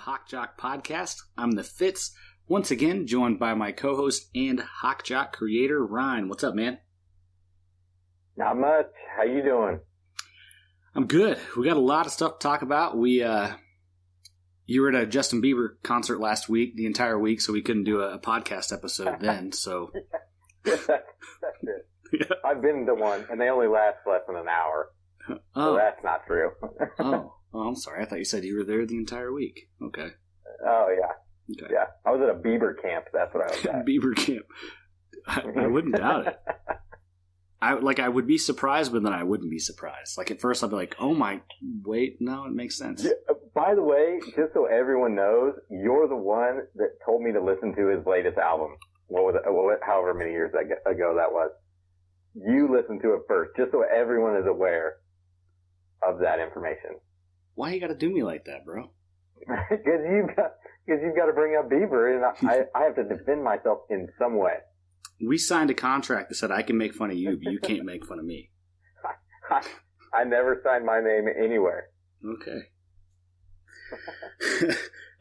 Hawk Jock podcast. I'm the Fitz, once again joined by my co-host and Hawk Jock creator, Ryne. What's up, man? Not much. How you doing? I'm good. We got a lot of stuff to talk about. You were at a Justin Bieber concert last week, the entire week, so we couldn't do a podcast episode then. So that's it. Yeah. I've been to one, and they only last less than an hour. So that's not true. Oh, I'm sorry. I thought you said you were there the entire week. Okay. Oh, yeah. Okay. Yeah. I was at a Bieber camp. That's what I was at. Bieber camp. I wouldn't doubt it. I would be surprised, but then I wouldn't be surprised. Like, at first, I'd be like, oh my, wait, no, it makes sense. Yeah, by the way, just so everyone knows, you're the one that told me to listen to his latest album. What was it? However many years ago that was. You listened to it first, just so everyone is aware of that information. Why you gotta do me like that, bro? Because you've got to bring up Bieber, and I have to defend myself in some way. We signed a contract that said I can make fun of you, but you can't make fun of me. I never signed my name anywhere. Okay.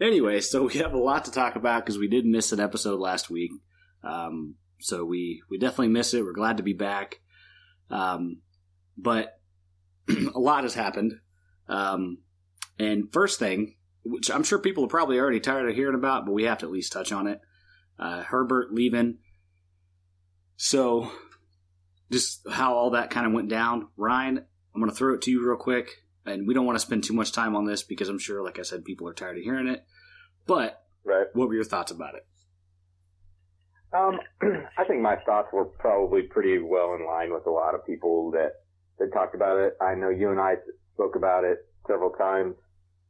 Anyway, so we have a lot to talk about because we did miss an episode last week. So we definitely miss it. We're glad to be back. But a lot has happened. And first thing, which I'm sure people are probably already tired of hearing about, but we have to at least touch on it. Herbert leaving. So just how all that kind of went down. Ryne, I'm going to throw it to you real quick. And we don't want to spend too much time on this because I'm sure, like I said, people are tired of hearing it. But What were your thoughts about it? I think my thoughts were probably pretty well in line with a lot of people that talked about it. I know you and I spoke about it several times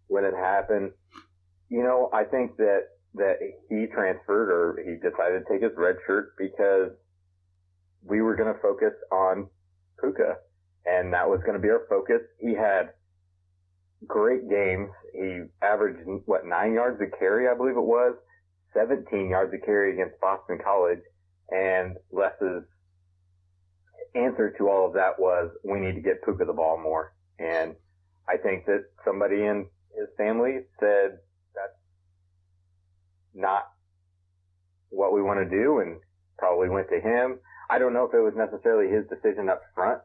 when it happened. You know, I think that he transferred, or he decided to take his red shirt because we were going to focus on Puka, and that was going to be our focus. He had great games. He averaged, 9 yards a carry, I believe it was, 17 yards a carry against Boston College, and Les's answer to all of that was, we need to get Puka the ball more. And I think that somebody in his family said, that's not what we want to do, and probably went to him. I don't know if it was necessarily his decision up front.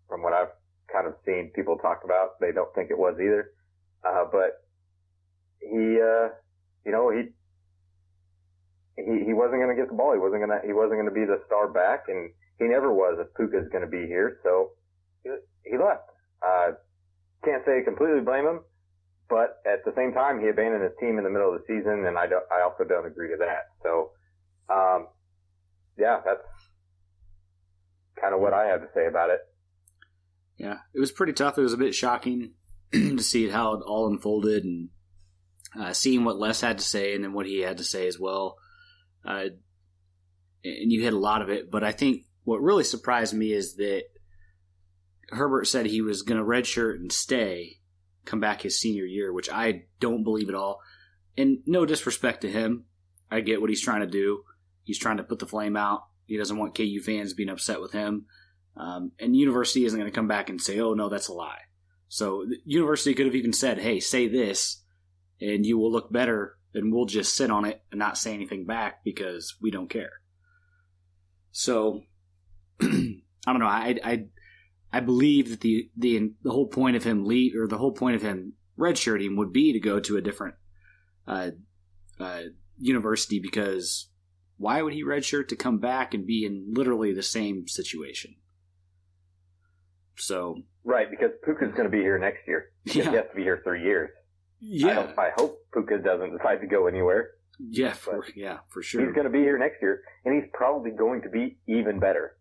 From what I've kind of seen people talk about, they don't think it was either. But he wasn't going to get the ball. He wasn't going to be the star back, and he never was if Puka's going to be here. So he left. Can't say I completely blame him, but at the same time, he abandoned his team in the middle of the season, and I also don't agree to that. So, yeah, that's kind of what I have to say about it. Yeah, it was pretty tough. It was a bit shocking to see how it all unfolded, and seeing what Les had to say and then what he had to say as well. And you hit a lot of it, but I think what really surprised me is that Herbert said he was going to redshirt and stay, come back his senior year, which I don't believe at all. And no disrespect to him. I get what he's trying to do. He's trying to put the flame out. He doesn't want KU fans being upset with him. And university isn't going to come back and say, oh, no, that's a lie. So the university could have even said, hey, say this, and you will look better, and we'll just sit on it and not say anything back because we don't care. So, I don't know. I believe that the whole point of him the whole point of him redshirting would be to go to a different university, because why would he redshirt to come back and be in literally the same situation? So right, because Puka's going to be here next year. He has to be here 3 years. Yeah, I hope Puka doesn't decide to go anywhere. Yeah, for sure. He's going to be here next year, and he's probably going to be even better.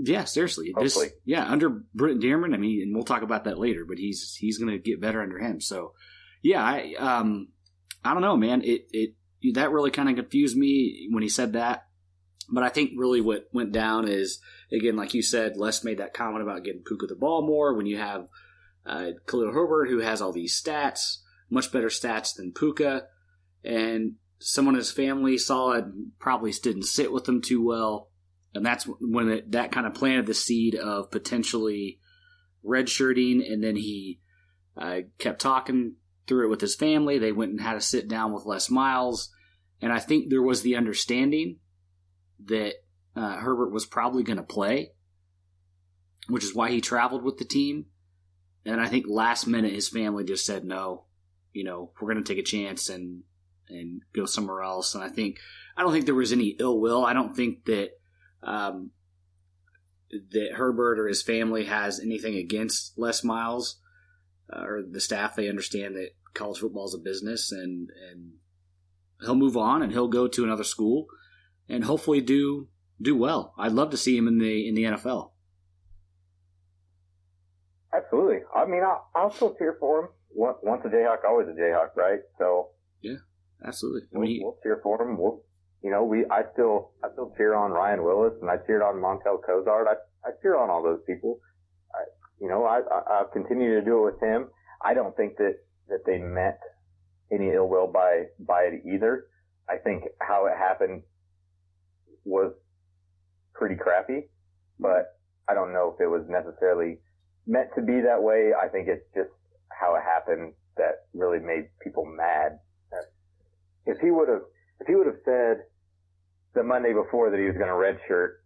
Yeah, seriously. Hopefully. Under Brent Dearmon, I mean, and we'll talk about that later, but he's going to get better under him. So, yeah, I don't know, man. It that really kind of confused me when he said that. But I think really what went down is, again, like you said, Les made that comment about getting Puka the ball more when you have Khalil Herbert, who has all these stats, much better stats than Puka, and someone in his family saw it and probably didn't sit with him too well. And that's when that kind of planted the seed of potentially redshirting, and then he kept talking through it with his family. They went and had a sit down with Les Miles. And I think there was the understanding that Herbert was probably going to play, which is why he traveled with the team. And I think last minute his family just said, no, we're going to take a chance and go somewhere else. And I don't think there was any ill will. I don't think that that Herbert or his family has anything against Les Miles or the staff. They understand that college football is a business, and he'll move on and he'll go to another school and hopefully do well. I'd love to see him in the NFL. Absolutely. I mean, I'll still cheer for him. Once a Jayhawk, always a Jayhawk, right? So yeah, absolutely. We'll cheer for him. I still cheer on Ryan Willis, and I cheered on Montel Cozart. I cheer on all those people. I'll continue to do it with him. I don't think that they meant any ill will by it either. I think how it happened was pretty crappy, but I don't know if it was necessarily meant to be that way. I think it's just how it happened that really made people mad. If he would have said the Monday before that he was going to redshirt,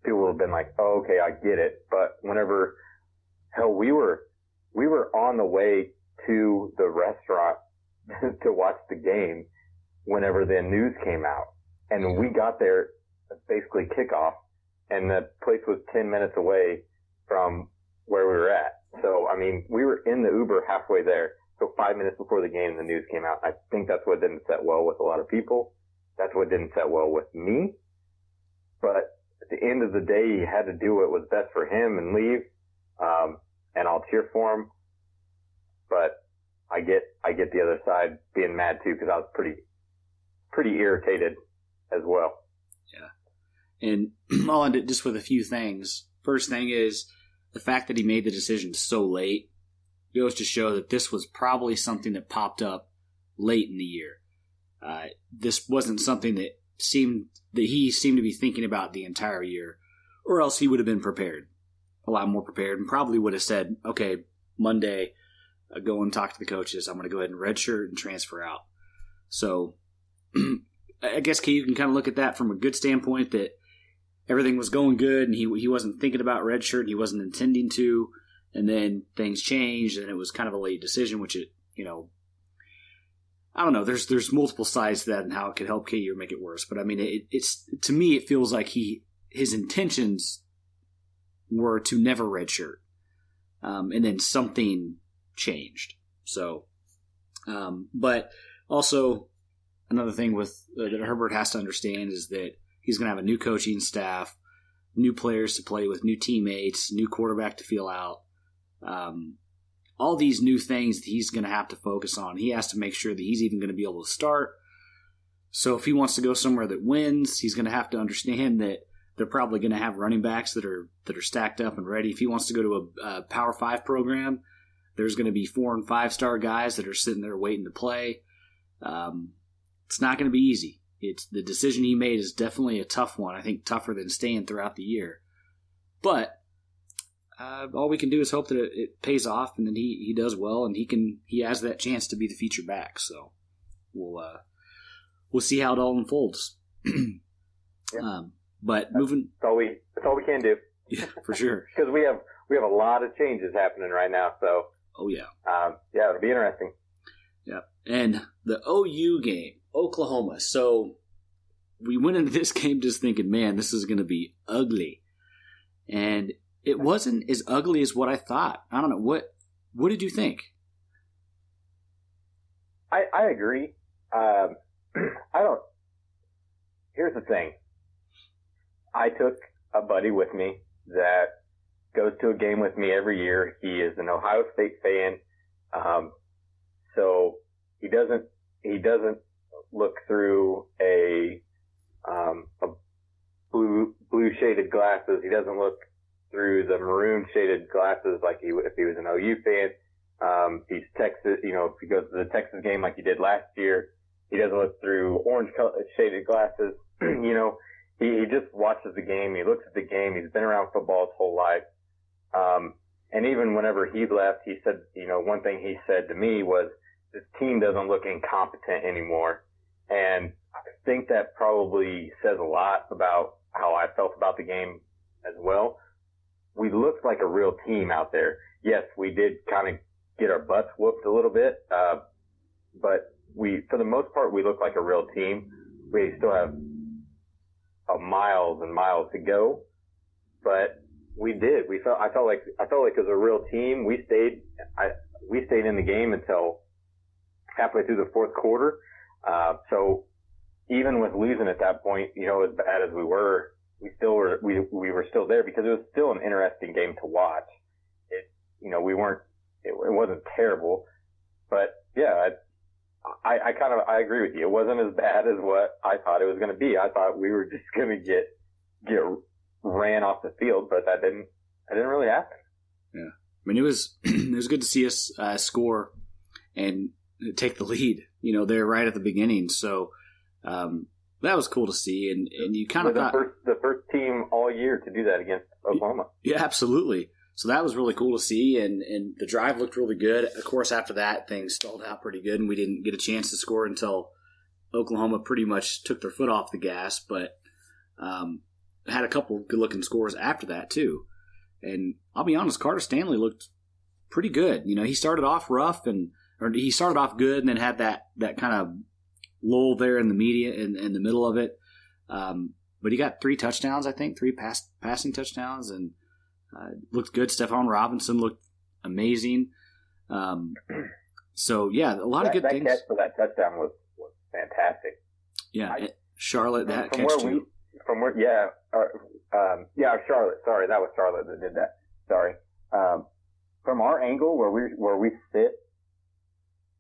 people would have been like, "Oh, okay, I get it." But whenever, hell, we were on the way to the restaurant to watch the game whenever the news came out, and we got there basically kickoff, and the place was 10 minutes away from where we were at. So, I mean, we were in the Uber halfway there. So 5 minutes before the game, the news came out. I think that's what didn't set well with a lot of people. That's what didn't set well with me. But at the end of the day, he had to do what was best for him and leave. And I'll cheer for him. But I get the other side being mad too, because I was pretty irritated as well. Yeah. And I'll end it just with a few things. First thing is the fact that he made the decision so late goes to show that this was probably something that popped up late in the year. This wasn't something that he seemed to be thinking about the entire year, or else he would have been prepared, a lot more prepared, and probably would have said, okay, Monday, go and talk to the coaches. I'm going to go ahead and redshirt and transfer out. So I guess you can kind of look at that from a good standpoint, that everything was going good and he wasn't thinking about redshirt and he wasn't intending to, and then things changed and it was kind of a late decision, which I don't know. There's multiple sides to that and how it could help KU or make it worse. But I mean, it's to me, it feels like his intentions were to never redshirt, and then something changed. So, but also another thing that Herbert has to understand is that he's going to have a new coaching staff, new players to play with, new teammates, new quarterback to feel out. All these new things that he's going to have to focus on. He has to make sure that he's even going to be able to start. So if he wants to go somewhere that wins, he's going to have to understand that they're probably going to have running backs that are stacked up and ready. If he wants to go to a Power 5 program, there's going to be 4 and 5 star guys that are sitting there waiting to play. It's not going to be easy. The decision he made is definitely a tough one. I think tougher than staying throughout the year. But all we can do is hope that it pays off, and then he does well, and he has that chance to be the feature back. So we'll see how it all unfolds. Yeah. But moving, that's all we can do. Yeah, for sure. Because we have a lot of changes happening right now. So yeah, it'll be interesting. Yeah, and the OU game, Oklahoma. So we went into this game just thinking, man, this is going to be ugly, and it wasn't as ugly as what I thought. I don't know. What did you think? I agree. Here's the thing. I took a buddy with me that goes to a game with me every year. He is an Ohio State fan. So he doesn't look through a blue shaded glasses. He doesn't look through the maroon shaded glasses like if he was an OU fan. He's Texas, if he goes to the Texas game like he did last year, he doesn't look through orange shaded glasses. He just watches the game. He looks at the game. He's been around football his whole life. And even whenever he left, he said, one thing he said to me was, this team doesn't look incompetent anymore. And I think that probably says a lot about how I felt about the game as well. We looked like a real team out there. Yes, we did kind of get our butts whooped a little bit, but for the most part, we looked like a real team. We still have miles and miles to go, but we did. I felt like it was a real team. We stayed in the game until halfway through the fourth quarter. So even with losing at that point, as bad as we were, we were still there because it was still an interesting game to watch. It wasn't terrible, but yeah, I agree with you. It wasn't as bad as what I thought it was going to be. I thought we were just going to get ran off the field, but that didn't really happen. Yeah. I mean, it was good to see us score and take the lead, there right at the beginning. So, that was cool to see. And you kind of thought the first team all year to do that against Oklahoma. Yeah, absolutely. So that was really cool to see. And the drive looked really good. Of course, after that, things stalled out pretty good and we didn't get a chance to score until Oklahoma pretty much took their foot off the gas, but, had a couple good looking scores after that too. And I'll be honest, Carter Stanley looked pretty good. He started off rough or he started off good and then had that kind of lull there in the the middle of it. But he got 3 touchdowns, I think, 3 passing touchdowns, and looked good. Stephon Robinson looked amazing. So yeah, a lot of good things. That catch for that touchdown was fantastic. Yeah, Charlotte that catch too. Charlotte. Sorry, that was Charlotte that did that. Sorry. From our angle where we sit,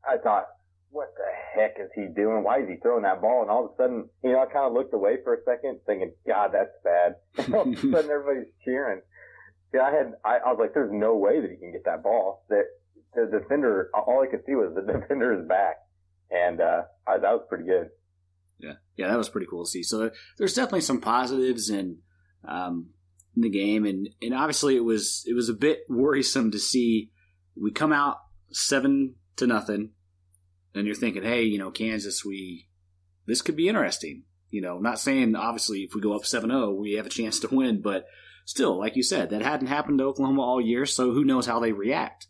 I thought, what the heck is he doing? Why is he throwing that ball? And all of a sudden, I kind of looked away for a second thinking, God, that's bad. And all of a sudden everybody's cheering. Yeah, I was like, there's no way that he can get that ball. That the defender, all I could see was the defender is back. And, that was pretty good. Yeah, that was pretty cool to see. So there's definitely some positives in the game. And obviously it was a bit worrisome to see we come out 7-0. And you're thinking, hey, Kansas, this could be interesting. Not saying, obviously, if we go up 7-0, we have a chance to win. But still, like you said, that hadn't happened to Oklahoma all year, so who knows how they react.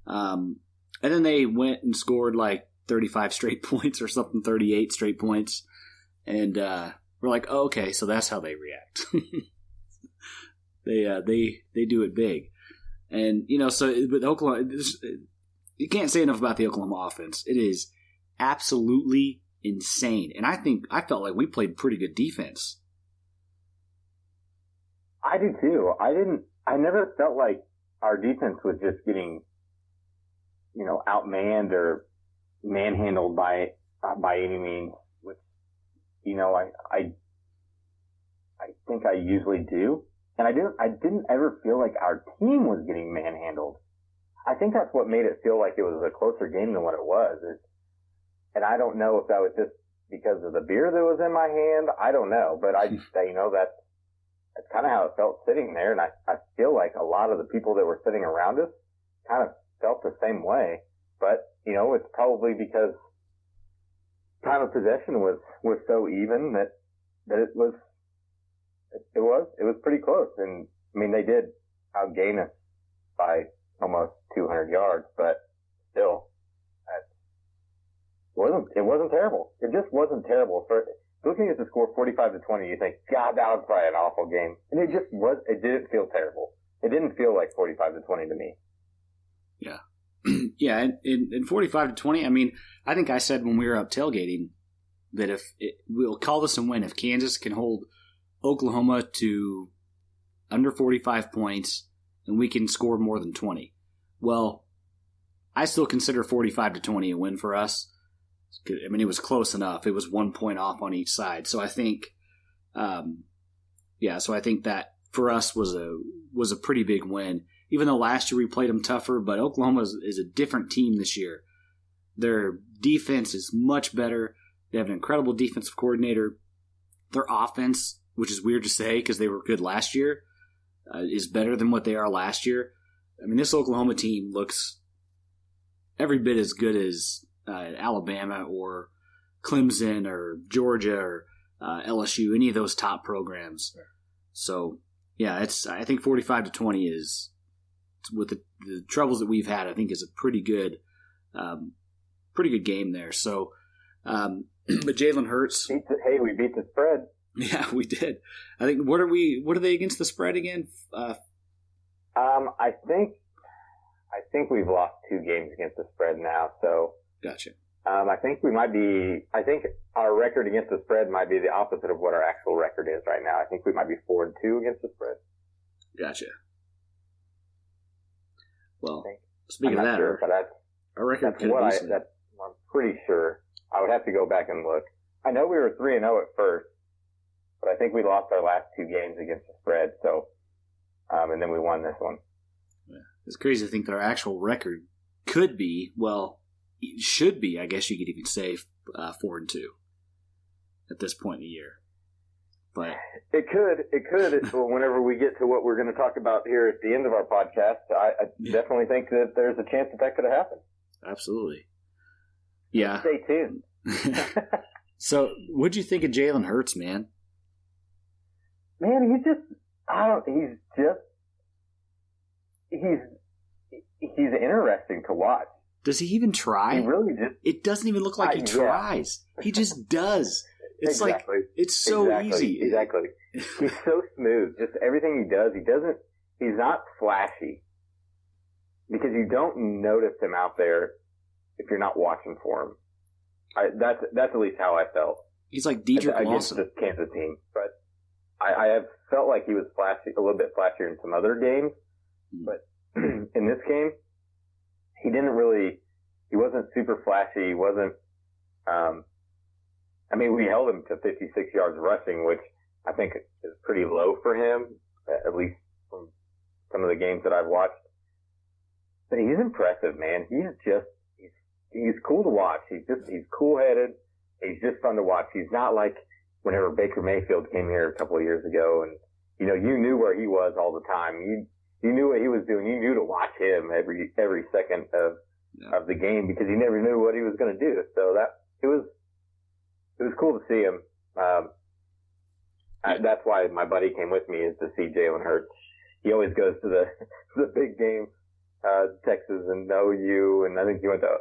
And then they went and scored like 35 straight points or something, 38 straight points. And we're like, oh, okay, so that's how they react. They do it big. And, so with Oklahoma, you can't say enough about the Oklahoma offense. It is absolutely insane. And I felt like we played pretty good defense. I do too. I never felt like our defense was just getting, outmanned or manhandled by any means, which, I think I usually do. And I didn't ever feel like our team was getting manhandled. I think that's what made it feel like it was a closer game than what it was. And I don't know if that was just because of the beer that was in my hand. I don't know, but that's kind of how it felt sitting there. And I feel like a lot of the people that were sitting around us kind of felt the same way. But, it's probably because time of possession was so even that it was pretty close. And I mean, they did outgain us by almost 200 yards, but still, it wasn't terrible. It just wasn't terrible. For looking at the score 45-20, you think, God, that was probably an awful game. And it just was, it didn't feel terrible. It didn't feel like 45-20 to me. Yeah. Yeah. And 45-20, I mean, I think I said when we were up tailgating that we'll call this a win if Kansas can hold Oklahoma to under 45 points and we can score more than 20. Well, I still consider 45-20 a win for us. I mean, it was close enough. It was 1 point off on each side. So I think, so I think that for us was a pretty big win. Even though last year we played them tougher, but Oklahoma is a different team this year. Their defense is much better. They have an incredible defensive coordinator. Their offense, which is weird to say because they were good last year, is better than what they are last year. I mean, this Oklahoma team looks every bit as good as Alabama or Clemson or Georgia or LSU, any of those top programs. So, yeah, I think 45-20 is, with the troubles that we've had, I think is a pretty good game there. So, but Jalen Hurts. Hey, we beat the spread. Yeah, we did. I think, what are they against the spread again? I think we've lost 2 games against the spread now, so. Gotcha. I think our record against the spread might be the opposite of what our actual record is right now. I think we might be 4-2 against the spread. Gotcha. Well, speaking of that, sure, our record I'm pretty sure. I would have to go back and look. I know we were 3-0 at first, but I think we lost our last 2 games against the spread. So, and then we won this one. Yeah. It's crazy to think that our actual record could be, well, it should be, I guess you could even say, 4-2 at this point in the year. But it could. Whenever we get to what we're going to talk about here at the end of our podcast, I definitely think that there's a chance that could have happened. Absolutely. Yeah. Stay tuned. So, what'd you think of Jalen Hurts, man? Man, he's interesting to watch. Does he even try? He really just. It doesn't even look like he tries. He just does. It's exactly. like, it's so easy. Exactly. He's so smooth. Just everything he does, he's not flashy. Because you don't notice him out there if you're not watching for him. That's at least how I felt. He's like Dedrick Lawson. Against this Kansas team. But I have felt like he was flashy, a little bit flashier in some other games. But in this game, he wasn't super flashy. He wasn't, we held him to 56 yards rushing, which I think is pretty low for him, at least from some of the games that I've watched. But he's impressive, man. He's cool to watch. He's cool-headed. He's just fun to watch. He's not like whenever Baker Mayfield came here a couple of years ago and, you knew where he was all the time. You knew what he was doing. You knew to watch him every second of the game because you never knew what he was going to do. So it was cool to see him. That's why my buddy came with me, is to see Jalen Hurts. He always goes to the big game, Texas and OU, and I think he went to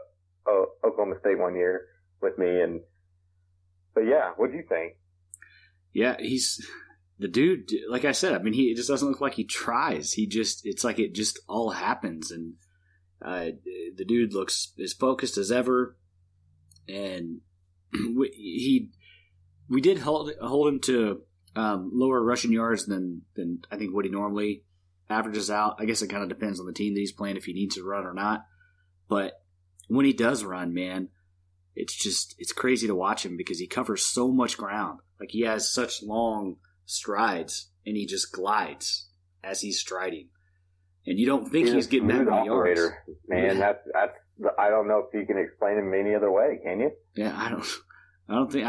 Oklahoma State one year with me. But yeah, what'd you think? Yeah, he's the dude. Like I said, he just doesn't look like he tries. It's like it just all happens, and the dude looks as focused as ever. And we did hold him to lower rushing yards than I think what he normally averages out. I guess it kind of depends on the team that he's playing, if he needs to run or not. But when he does run, man, it's crazy to watch him because he covers so much ground. Like, he has such long strides, and he just glides as he's striding. And you don't think he's getting that many yards. Man, that's I don't know if you can explain him any other way, can you? Yeah, I don't think.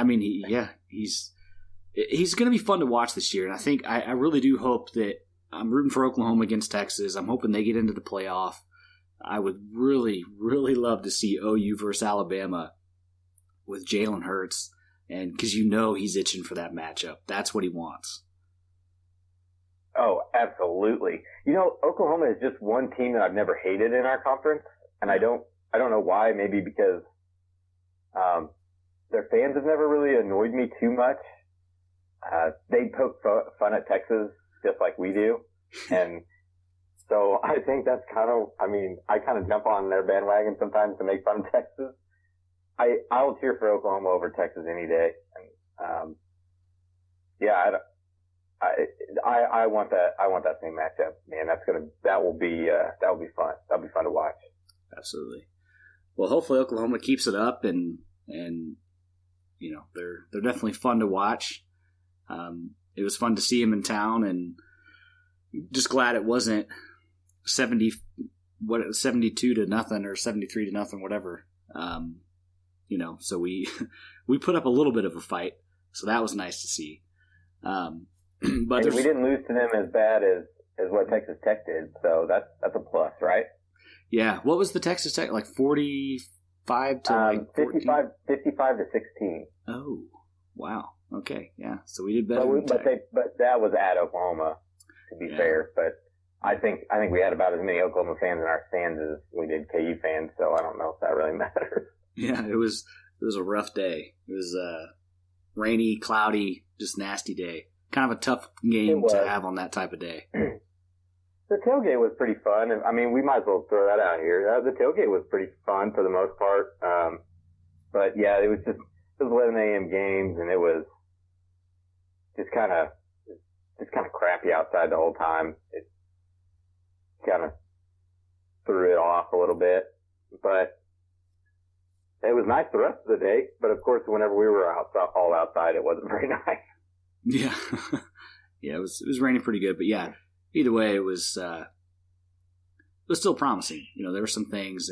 He's going to be fun to watch this year, and I think I really do hope that I'm rooting for Oklahoma against Texas. I'm hoping they get into the playoff. I would really, really love to see OU versus Alabama with Jalen Hurts, and because he's itching for that matchup. That's what he wants. Oh, absolutely. Oklahoma is just one team that I've never hated in our conference, and I don't know why. Maybe because their fans have never really annoyed me too much. They poke fun at Texas just like we do, and so I think that's I kind of jump on their bandwagon sometimes to make fun of Texas. I'll cheer for Oklahoma over Texas any day, and I want that same matchup, man. That will be fun. That'll be fun to watch. Absolutely. Well, hopefully Oklahoma keeps it up, and they're definitely fun to watch. It was fun to see him in town, and just glad it wasn't 72-0 or 73-0, whatever. So we put up a little bit of a fight, so that was nice to see. But we didn't lose to them as bad as is what Texas Tech did. So that's a plus, right? Yeah. What was the Texas Tech, like 45 to like 55 to 16. Oh, wow. Okay, yeah. So we did better. But that was at Oklahoma, to be fair. But I think we had about as many Oklahoma fans in our stands as we did KU fans. So I don't know if that really matters. Yeah, it was a rough day. It was rainy, cloudy, just nasty day. Kind of a tough game to have on that type of day. The tailgate was pretty fun. I mean, we might as well throw that out here. The tailgate was pretty fun for the most part. But yeah, it was 11 a.m. games, and it was just kind of crappy outside the whole time. It kind of threw it off a little bit, but it was nice the rest of the day. But of course, whenever we were all outside, it wasn't very nice. Yeah, yeah, it was raining pretty good, but yeah, either way, it was still promising. You know, there were some things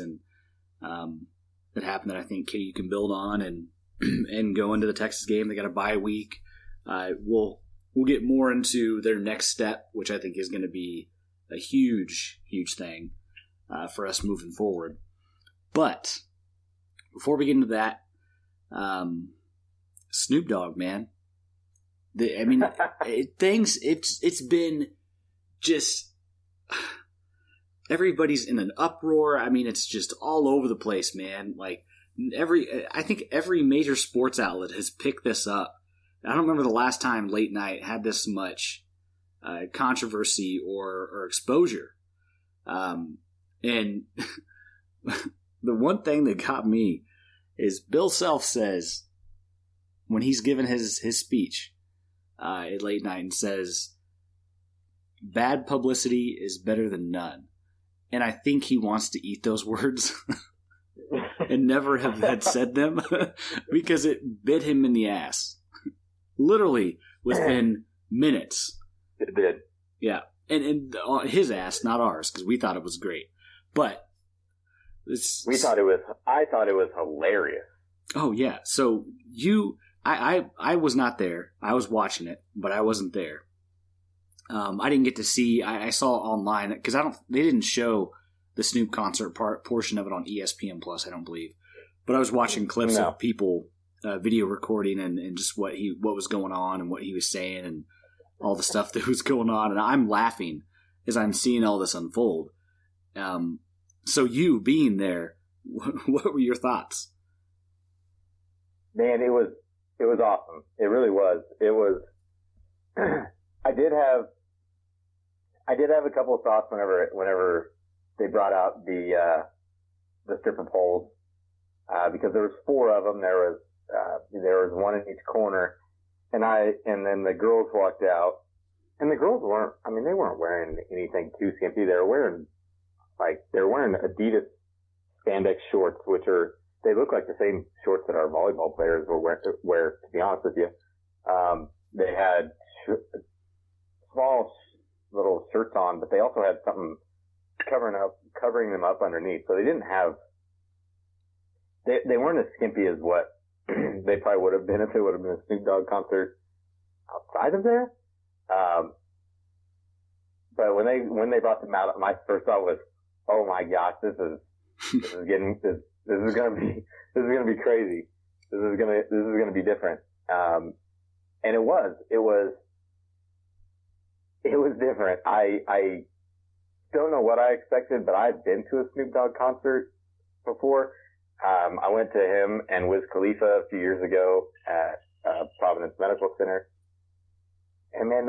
that happened that I think KU can build on and go into the Texas game. They got a bye week. We'll get more into their next step, which I think is going to be a huge thing for us moving forward. But before we get into that, Snoop Dogg, man. It's been just everybody's in an uproar. I mean, it's just all over the place, man. Like I think every major sports outlet has picked this up. I don't remember the last time late night had this much controversy or exposure. And the one thing that got me is Bill Self says when he's given his speech at late night and says, bad publicity is better than none. And I think he wants to eat those words and never have had said them because it bit him in the ass. Literally within minutes. It did. Yeah. And his ass, not ours, because we thought it was great. But I thought it was hilarious. Oh yeah. So I was not there. I was watching it, but I wasn't there. I didn't get to see. I saw online because they didn't show the Snoop concert portion of it on ESPN Plus. I don't believe, but I was watching clips of people video recording and just what was going on and what he was saying and all the stuff that was going on, and I'm laughing as I'm seeing all this unfold. So you being there, what were your thoughts? Man, it was awesome. It really was. It was. I did have a couple of thoughts whenever they brought out the stripper poles, because there was 4 of them. There was one in each corner, and then the girls walked out, and the girls weren't wearing anything too skimpy. They were wearing Adidas spandex shorts, they look like the same shorts that our volleyball players wear, to be honest with you. They had small little shirts on, but they also had something covering them up underneath. So they didn't have, they weren't as skimpy as what they probably would have been if it would have been a Snoop Dogg concert outside of there. But when they brought them out, my first thought was, oh my gosh, this is gonna be crazy. This is gonna be different. And it was different. I don't know what I expected, but I've been to a Snoop Dogg concert before. I went to him and Wiz Khalifa a few years ago at Providence Medical Center, and man,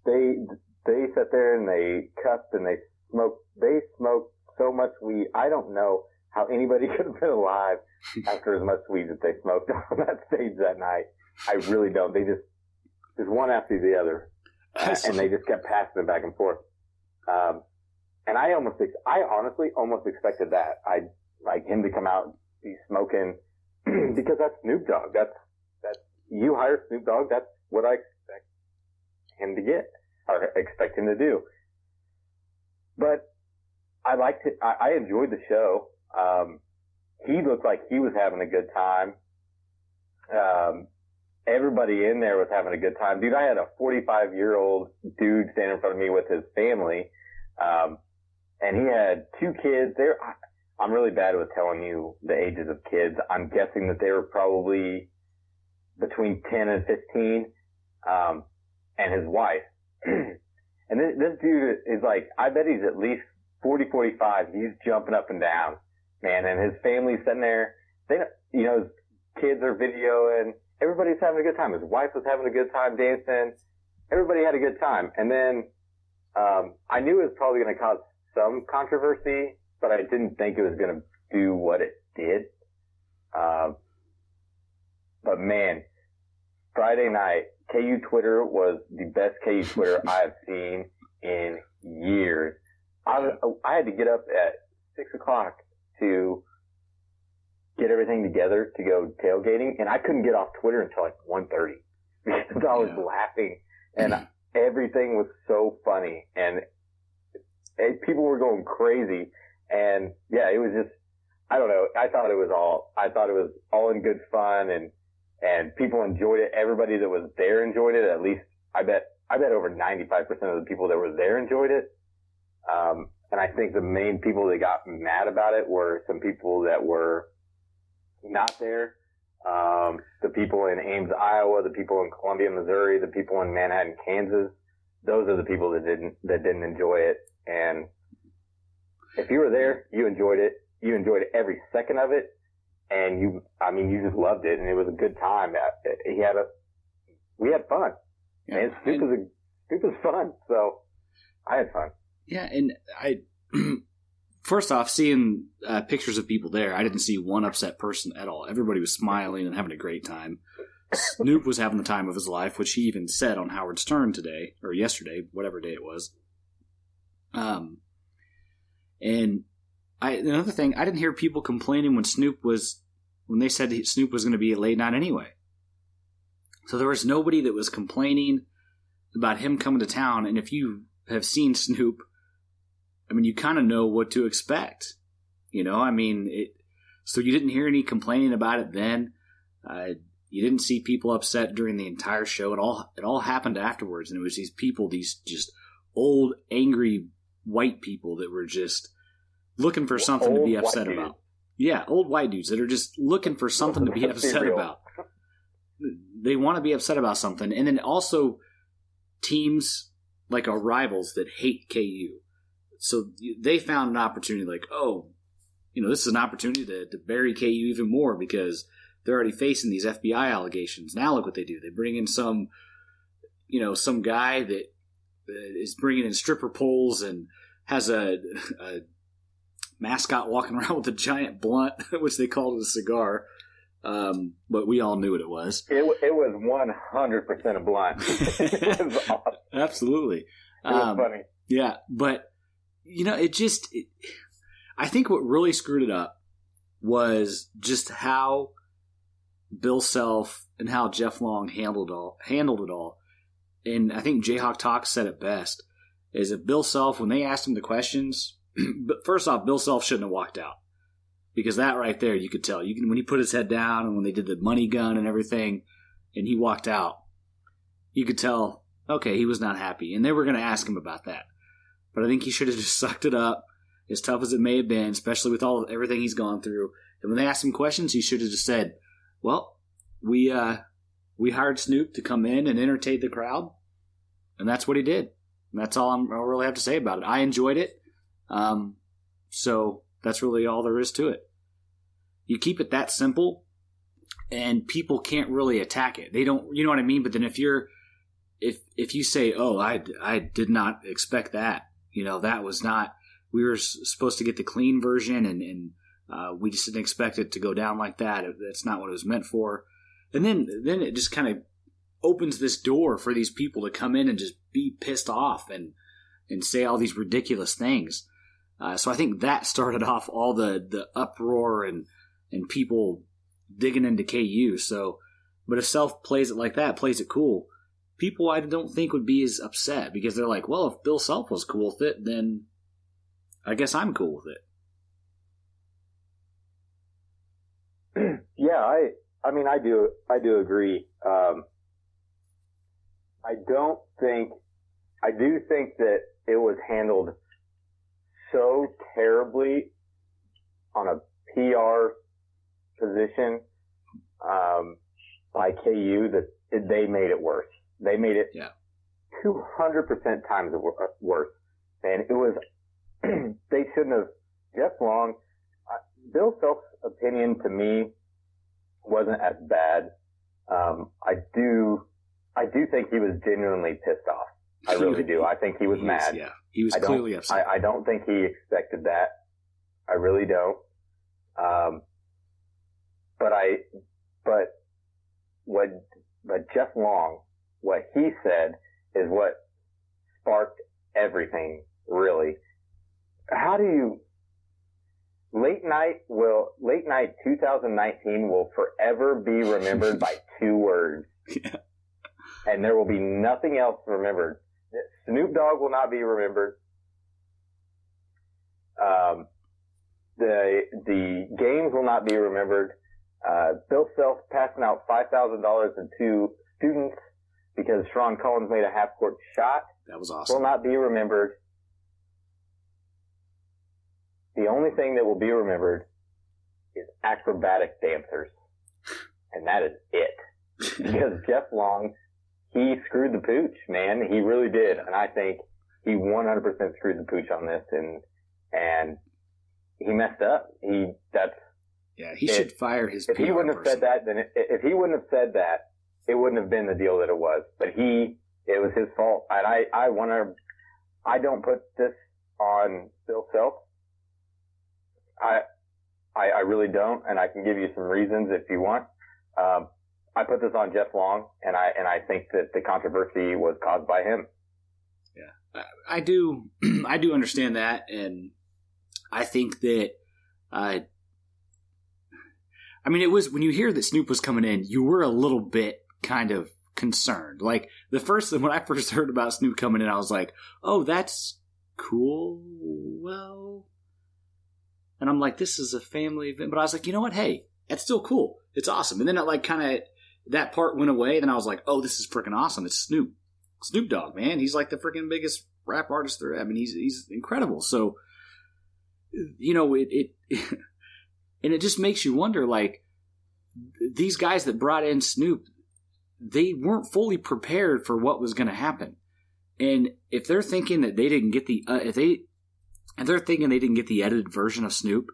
they sat there and they cussed and they smoked so much weed. I don't know how anybody could have been alive after as much weed that they smoked on that stage that night. I really don't. They just one after the other, and they just kept passing it back and forth. And I honestly almost expected that. I like him to come out and be smoking because that's Snoop Dogg. That's you hire Snoop Dogg. That's what I expect him to get or expect him to do. But I liked it. I enjoyed the show. He looked like he was having a good time. everybody in there was having a good time. Dude, I had a 45-year-old dude standing in front of me with his family, and he had 2 kids. I'm really bad with telling you the ages of kids. I'm guessing that they were probably between 10 and 15, and his wife. And this dude is like, I bet he's at least 40, 45. He's jumping up and down, man. And his family's sitting there. His kids are videoing. Everybody's having a good time. His wife was having a good time dancing. Everybody had a good time. And then, I knew it was probably going to cause some controversy, but I didn't think it was going to do what it did. But man, Friday night, KU Twitter was the best KU Twitter I've seen in years. I had to get up at 6 o'clock to get everything together to go tailgating, and I couldn't get off Twitter until like 1:30 because I was laughing, and everything was so funny, and people were going crazy, and yeah, it was just, I don't know. I thought it was all in good fun, and people enjoyed it. Everybody that was there enjoyed it. At least I bet over 95% of the people that were there enjoyed it. And I think the main people that got mad about it were some people that were not there. The people in Ames, Iowa, the people in Columbia, Missouri, the people in Manhattan, Kansas. Those are the people that didn't enjoy it. And if you were there, you enjoyed it. You enjoyed every second of it. And you just loved it, and it was a good time. We had fun. Yeah. And Snoop was fun, so I had fun. Yeah, and first off, seeing pictures of people there, I didn't see one upset person at all. Everybody was smiling and having a great time. Snoop was having the time of his life, which he even said on Howard Stern today, or yesterday, whatever day it was. And another thing, I didn't hear people complaining when they said Snoop was going to be a late night anyway. So there was nobody that was complaining about him coming to town. And if you have seen Snoop, I mean, you kind of know what to expect. So you didn't hear any complaining about it then. You didn't see people upset during the entire show. It all happened afterwards. And it was these people, these just old, angry white people that were just looking for something to be upset about. Yeah, old white dudes that are just looking for something to be upset about. They want to be upset about something. And then also teams like our rivals that hate KU. So they found an opportunity like, this is an opportunity to bury KU even more because they're already facing these FBI allegations. Now look what they do. They bring in some guy that is bringing in stripper poles and has a mascot walking around with a giant blunt, which they called a cigar. But we all knew what it was. It was 100% a blunt. It was awesome. Absolutely. It was funny. Yeah, but, I think what really screwed it up was just how Bill Self and how Jeff Long handled it all. And I think Hawk Jock said it best, is that Bill Self, when they asked him the questions, but first off, Bill Self shouldn't have walked out. Because that right there, you could tell. When he put his head down and when they did the money gun and everything, and he walked out, you could tell, okay, he was not happy. And they were going to ask him about that. But I think he should have just sucked it up, as tough as it may have been, especially with everything he's gone through. And when they asked him questions, he should have just said, well, we hired Snoop to come in and entertain the crowd. And that's what he did. And that's all I really have to say about it. I enjoyed it. So that's really all there is to it. You keep it that simple, and people can't really attack it. They don't, you know what I mean? But then if you say, I did not expect that, that was not, we were supposed to get the clean version and we just didn't expect it to go down like that. That's not what it was meant for. And then it just kind of opens this door for these people to come in and just be pissed off and say all these ridiculous things. So I think that started off all the uproar and people digging into KU. So, but if Self plays it like that, plays it cool, people I don't think would be as upset because they're like, well, if Bill Self was cool with it, then I guess I'm cool with it. Yeah, I mean, I do agree. I do think that it was handled so terribly on a PR position by KU that they made it worse. They made it 200% times worse. And it was, they shouldn't have, Jeff Long, Bill Self's opinion to me wasn't as bad. I do think he was genuinely pissed off. I really do. I think he was mad. Yeah, he was clearly upset. I don't think he expected that. I really don't. But Jeff Long, what he said is what sparked everything, really. How do you, late night 2019 will forever be remembered by two words. Yeah. And there will be nothing else remembered. Snoop Dogg will not be remembered. The games will not be remembered. Bill Self passing out $5,000 to two students because Sharon Collins made a half-court shot. That was awesome. Will not be remembered. The only thing that will be remembered is acrobatic dancers. And that is it. Because Jeff Long, he screwed the pooch, man. He really did. And I think he 100% screwed the pooch on this. And he messed up. He should fire his PR If he wouldn't have person. said that, then if he wouldn't have said that, it wouldn't have been the deal that it was. But it was his fault. And I don't put this on Bill Self. I really don't, and I can give you some reasons if you want. I put this on Jeff Long, and I think that the controversy was caused by him. Yeah, I do understand that, and I think that, I mean, it was, when you hear that Snoop was coming in, you were a little bit kind of concerned. Like, when I first heard about Snoop coming in, I was like, oh, that's cool, well... And I'm like, this is a family event. But I was like, you know what? Hey, that's still cool. It's awesome. And then that part went away. Then I was like, oh, this is freaking awesome. It's Snoop. Snoop Dogg, man. He's like the freaking biggest rap artist there. I mean, he's incredible. So, you know, and it just makes you wonder, like, these guys that brought in Snoop, they weren't fully prepared for what was going to happen. And if they're thinking that they didn't get if they're thinking they didn't get the edited version of Snoop,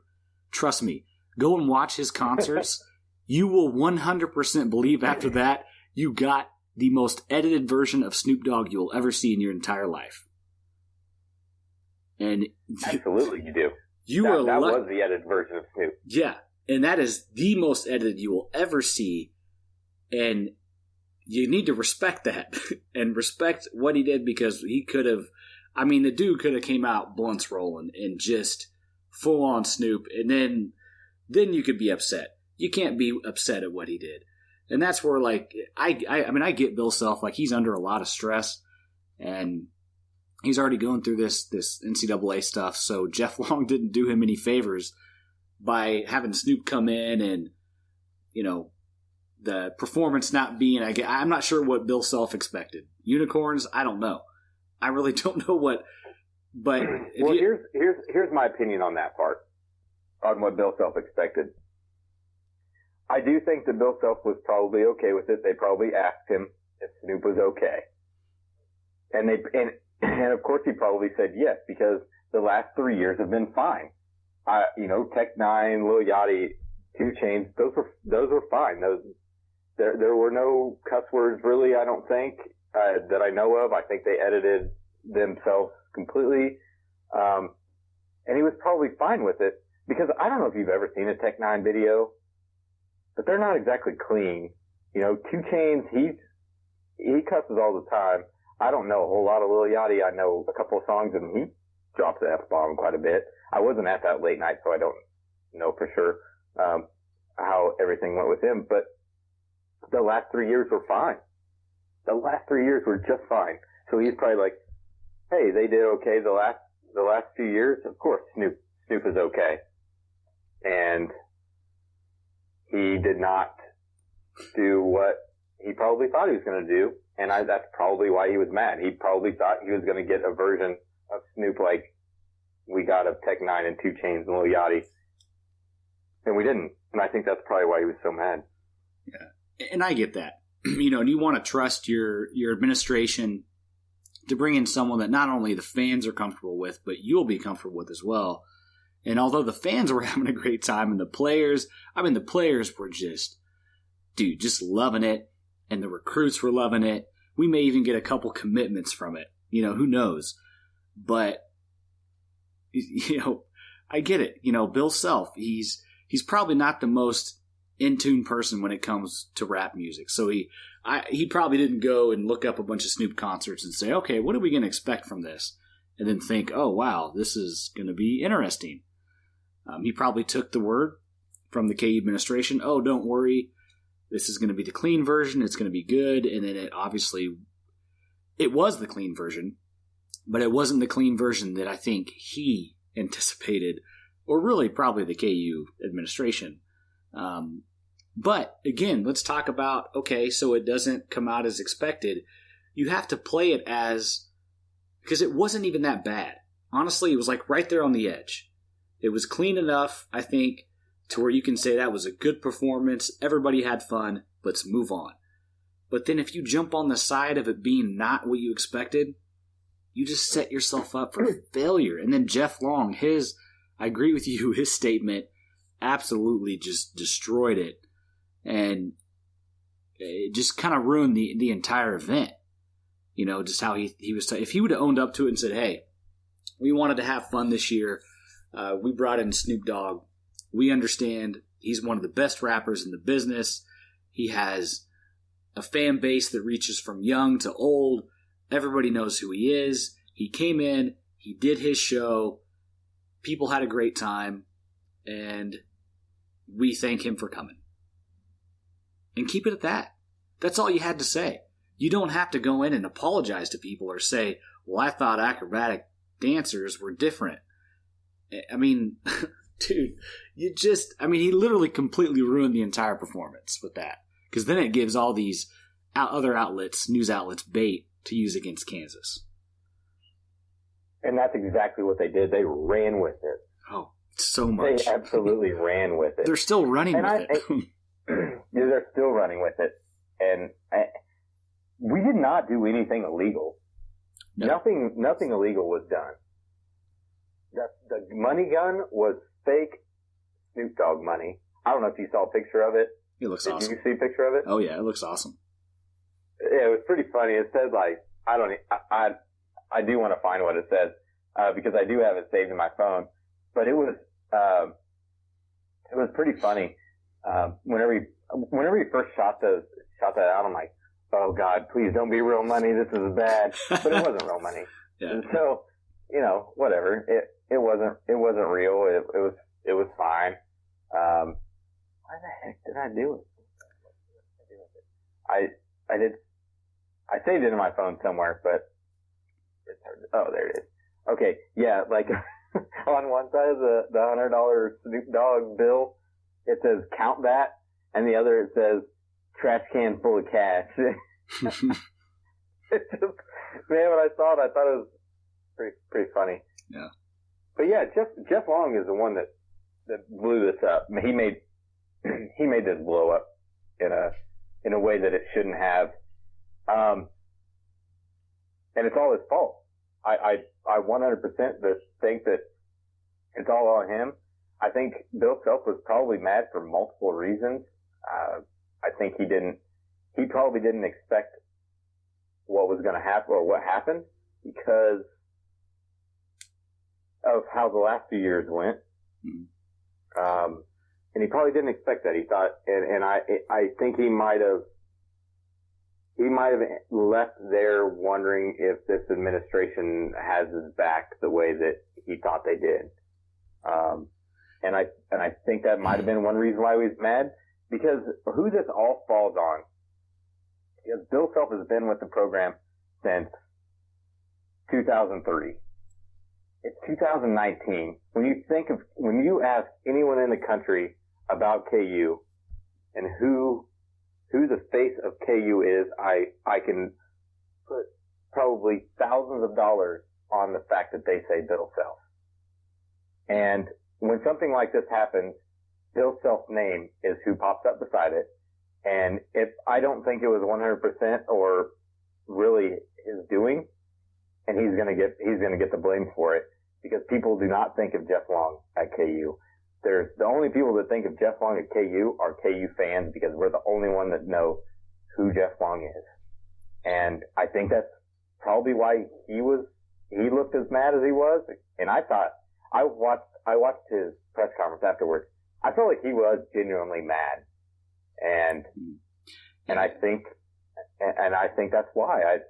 trust me, go and watch his concerts. You will 100% believe after that you got the most edited version of Snoop Dogg you will ever see in your entire life. And absolutely, you do. That was the edited version of Snoop. Yeah, and that is the most edited you will ever see. And you need to respect that and respect what he did, because he could have. I mean, the dude could have came out blunts rolling and just full on Snoop, and then you could be upset. You can't be upset at what he did, and that's where, like, I mean, I get Bill Self, like, he's under a lot of stress, and he's already going through this NCAA stuff. So Jeff Long didn't do him any favors by having Snoop come in, and, you know, the performance not being. I'm not sure what Bill Self expected. Unicorns, I don't know. I really don't know what, but here's my opinion on that part, on what Bill Self expected. I do think that Bill Self was probably okay with it. They probably asked him if Snoop was okay, and of course he probably said yes, because the last 3 years have been fine. You know, Tech Nine, Lil Yachty, 2 Chainz, those were fine. There were no cuss words really, I don't think. That I know of. I think they edited themselves completely. And he was probably fine with it, because I don't know if you've ever seen a Tech Nine video, but they're not exactly clean. You know, 2 Chainz, he cusses all the time. I don't know a whole lot of Lil Yachty. I know a couple of songs, and he drops the F-bomb quite a bit. I wasn't at that late night, so I don't know for sure how everything went with him, but the last 3 years were fine. The last 3 years were just fine. So he's probably like, hey, they did okay the last few years. Of course, Snoop is okay. And he did not do what he probably thought he was going to do, and that's probably why he was mad. He probably thought he was going to get a version of Snoop like we got of Tech Nine and 2 Chainz and Lil Yachty, and we didn't. And I think that's probably why he was so mad. Yeah, and I get that. And you want to trust your administration to bring in someone that not only the fans are comfortable with, but you'll be comfortable with as well. And although the fans were having a great time, and the players were just loving it, and the recruits were loving it. We may even get a couple commitments from it. Who knows? But, I get it. Bill Self, he's probably not the most in-tune person when it comes to rap music. So he probably didn't go and look up a bunch of Snoop concerts and say, okay, what are we going to expect from this? And then think, oh, wow, this is going to be interesting. He probably took the word from the KU administration. Oh, don't worry. This is going to be the clean version. It's going to be good. And then it was the clean version, but it wasn't the clean version that I think he anticipated, or really probably the KU administration. But again, let's talk about, okay, so it doesn't come out as expected. You have to play it because it wasn't even that bad. Honestly, it was like right there on the edge. It was clean enough, I think, to where you can say that was a good performance. Everybody had fun. Let's move on. But then if you jump on the side of it being not what you expected, you just set yourself up for failure. And then Jeff Long, I agree with you, his statement absolutely just destroyed it. And it just kind of ruined the entire event. Just how he was. If he would have owned up to it and said, hey, we wanted to have fun this year. We brought in Snoop Dogg. We understand he's one of the best rappers in the business. He has a fan base that reaches from young to old. Everybody knows who he is. He came in. He did his show. People had a great time. And we thank him for coming. And keep it at that. That's all you had to say. You don't have to go in and apologize to people or say, well, I thought acrobatic dancers were different. I mean, dude, he literally completely ruined the entire performance with that. Because then it gives all these other news outlets, bait to use against Kansas. And that's exactly what they did. They ran with it. Oh, so much. They absolutely ran with it. They're still running with it. They're still running with it. And we did not do anything illegal. No. Nothing illegal was done. The money gun was fake Snoop Dogg money. I don't know if you saw a picture of it. It looks awesome. Did you see a picture of it? Oh yeah, it looks awesome. Yeah, it was pretty funny. It says I do want to find what it says, because I do have it saved in my phone, but it was pretty funny. Whenever he first shot that out, I'm like, oh God, please don't be real money. This is bad. But it wasn't real money. Yeah. And so, whatever. It wasn't real. It was fine. Why the heck did I do it? I saved it in my phone somewhere, but it's hard to, oh, there it is. Okay. Yeah. Like on one side of the $100 Snoop Dogg bill, it says count that. And the other, it says trash can full of cash. It's just, man, when I saw it, I thought it was pretty funny. Yeah. But yeah, Jeff Long is the one that blew this up. He made this blow up in a way that it shouldn't have. And it's all his fault. I 100% think that it's all on him. I think Bill Self was probably mad for multiple reasons. I think he probably didn't expect what was going to happen or what happened because of how the last few years went. Mm-hmm. And he probably didn't expect that. He thought, and I think he might have left there wondering if this administration has his back the way that he thought they did. And I think that might have been one reason why he was mad, because who this all falls on is Bill Self has been with the program since 2003. It's 2019. When you ask anyone in the country about KU and who who the face of KU is, I can put probably thousands of dollars on the fact that they say Bill Self. And when something like this happens, Bill Self's name is who pops up beside it. And if I don't think it was 100% or really his doing, and he's gonna get the blame for it, because people do not think of Jeff Long at KU. The only people that think of Jeff Long at KU are KU fans, because we're the only one that know who Jeff Long is. And I think that's probably why he looked as mad as he was. And I watched his press conference afterwards. I felt like he was genuinely mad. And I think that's why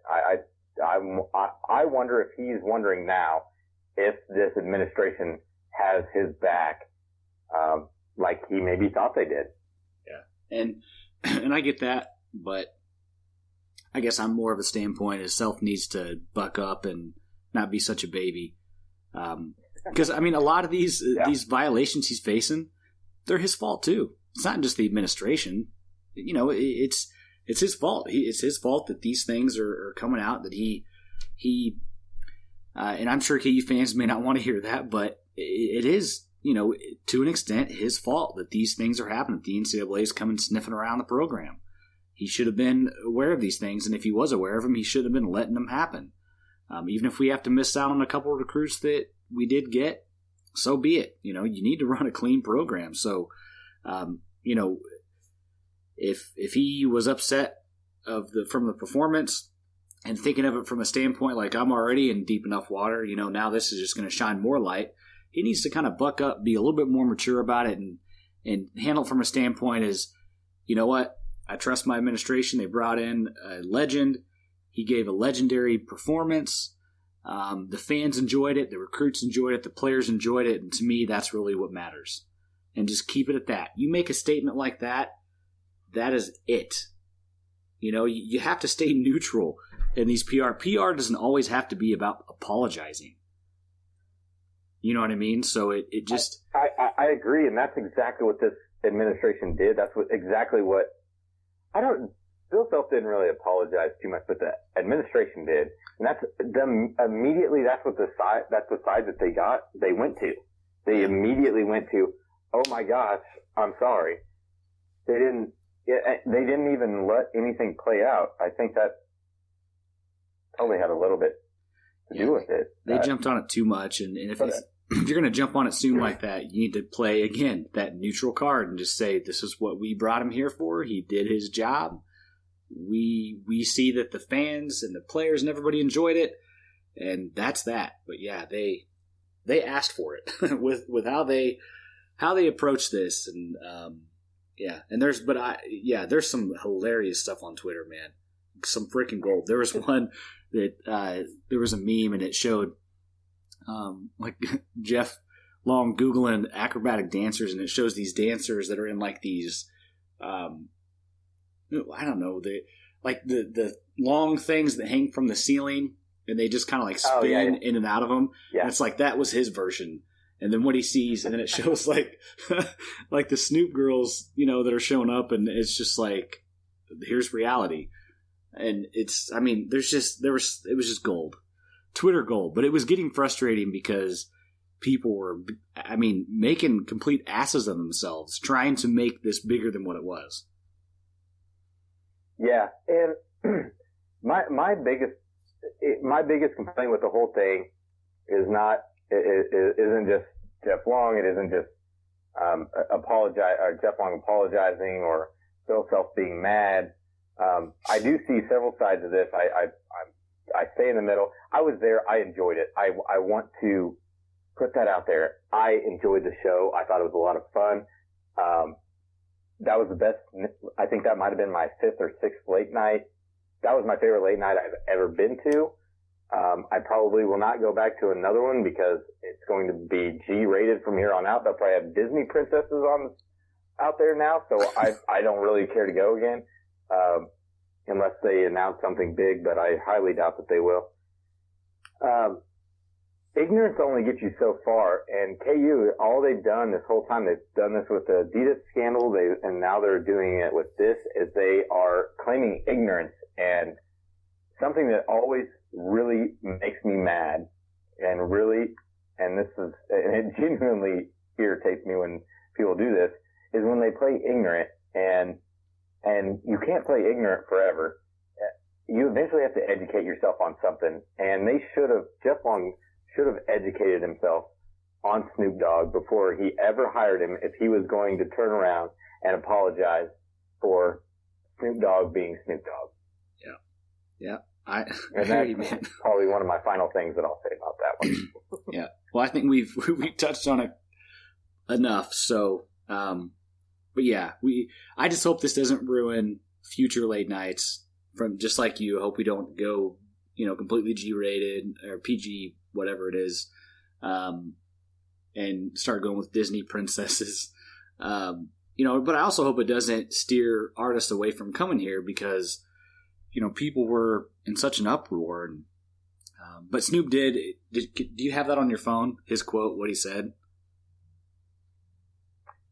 I wonder if he's wondering now if this administration has his back, like he maybe thought they did. Yeah. And I get that, but I guess I'm more of a standpoint as Self needs to buck up and not be such a baby. Because I mean, a lot of these violations he's facing, they're his fault too. It's not just the administration. You know, it's his fault. It's his fault that these things are coming out, that he and I'm sure KU fans may not want to hear that, but it is, you know, to an extent his fault that these things are happening. The NCAA is coming sniffing around the program. He should have been aware of these things, and if he was aware of them, he should have been letting them happen. Even if we have to miss out on a couple of recruits that we did get, so be it. You know, you need to run a clean program. So, you know, if he was upset from the performance and thinking of it from a standpoint like I'm already in deep enough water, you know, now this is just going to shine more light, he needs to kind of buck up, be a little bit more mature about it, and handle it from a standpoint as, you know what, I trust my administration. They brought in a legend. He gave a legendary performance. The fans enjoyed it. The recruits enjoyed it. The players enjoyed it. And to me, that's really what matters. And just keep it at that. You make a statement like that, that is it. You know, you have to stay neutral in these PR. PR doesn't always have to be about apologizing. You know what I mean? So it just... I agree, and that's exactly what this administration did. That's exactly what... Bill Self didn't really apologize too much, but the administration did. And that's them immediately, that's the side that they got, they went to. They immediately went to, oh my gosh, I'm sorry. They didn't even let anything play out. I think that probably had a little bit to do with it. They jumped on it too much, and if you're going to jump on it soon like that, you need to play, again, that neutral card and just say, this is what we brought him here for. He did his job. We see that the fans and the players and everybody enjoyed it, and that's that. But yeah, they asked for it with how they approach this, and and there's some hilarious stuff on Twitter, man. Some freaking gold. There was one that there was a meme and it showed like Jeff Long Googling acrobatic dancers, and it shows these dancers that are in like these I don't know, the long things that hang from the ceiling, and they just kind of like spin in and out of them. Yeah. And it's like that was his version. And then what he sees, and then it shows like like the Snoop girls, you know, that are showing up, and it's just like, here's reality. And it was just gold, Twitter gold. But it was getting frustrating because people were, making complete asses of themselves, trying to make this bigger than what it was. Yeah, and my biggest complaint with the whole thing isn't just Jeff Long. It isn't just Jeff Long apologizing or Bill Self being mad. I do see several sides of this. I stay in the middle. I was there. I enjoyed it. I want to put that out there. I enjoyed the show. I thought it was a lot of fun. That was the best. I think that might have been my 5th or 6th late night. That was my favorite late night I've ever been to. I probably will not go back to another one because it's going to be G-rated from here on out. They'll probably have Disney princesses out there now, so I don't really care to go again, unless they announce something big, but I highly doubt that they will. ignorance only gets you so far. And KU, all they've done this whole time, they've done this with the Adidas scandal, and now they're doing it with this, is they are claiming ignorance. And something that always really makes me mad, and it genuinely irritates me when people do this, is when they play ignorant, and you can't play ignorant forever. You eventually have to educate yourself on something, and Jeff Long should have educated himself on Snoop Dogg before he ever hired him, if he was going to turn around and apologize for Snoop Dogg being Snoop Dogg. Yeah. And that's probably one of my final things that I'll say about that one. Yeah. Well, I think we've touched on it enough. So, but yeah, I just hope this doesn't ruin future late nights. From just like you, I hope we don't go, completely G-rated or PG, whatever it is, and start going with Disney princesses. But I also hope it doesn't steer artists away from coming here because, people were in such an uproar. And, but Snoop did. Do you have that on your phone? His quote, what he said?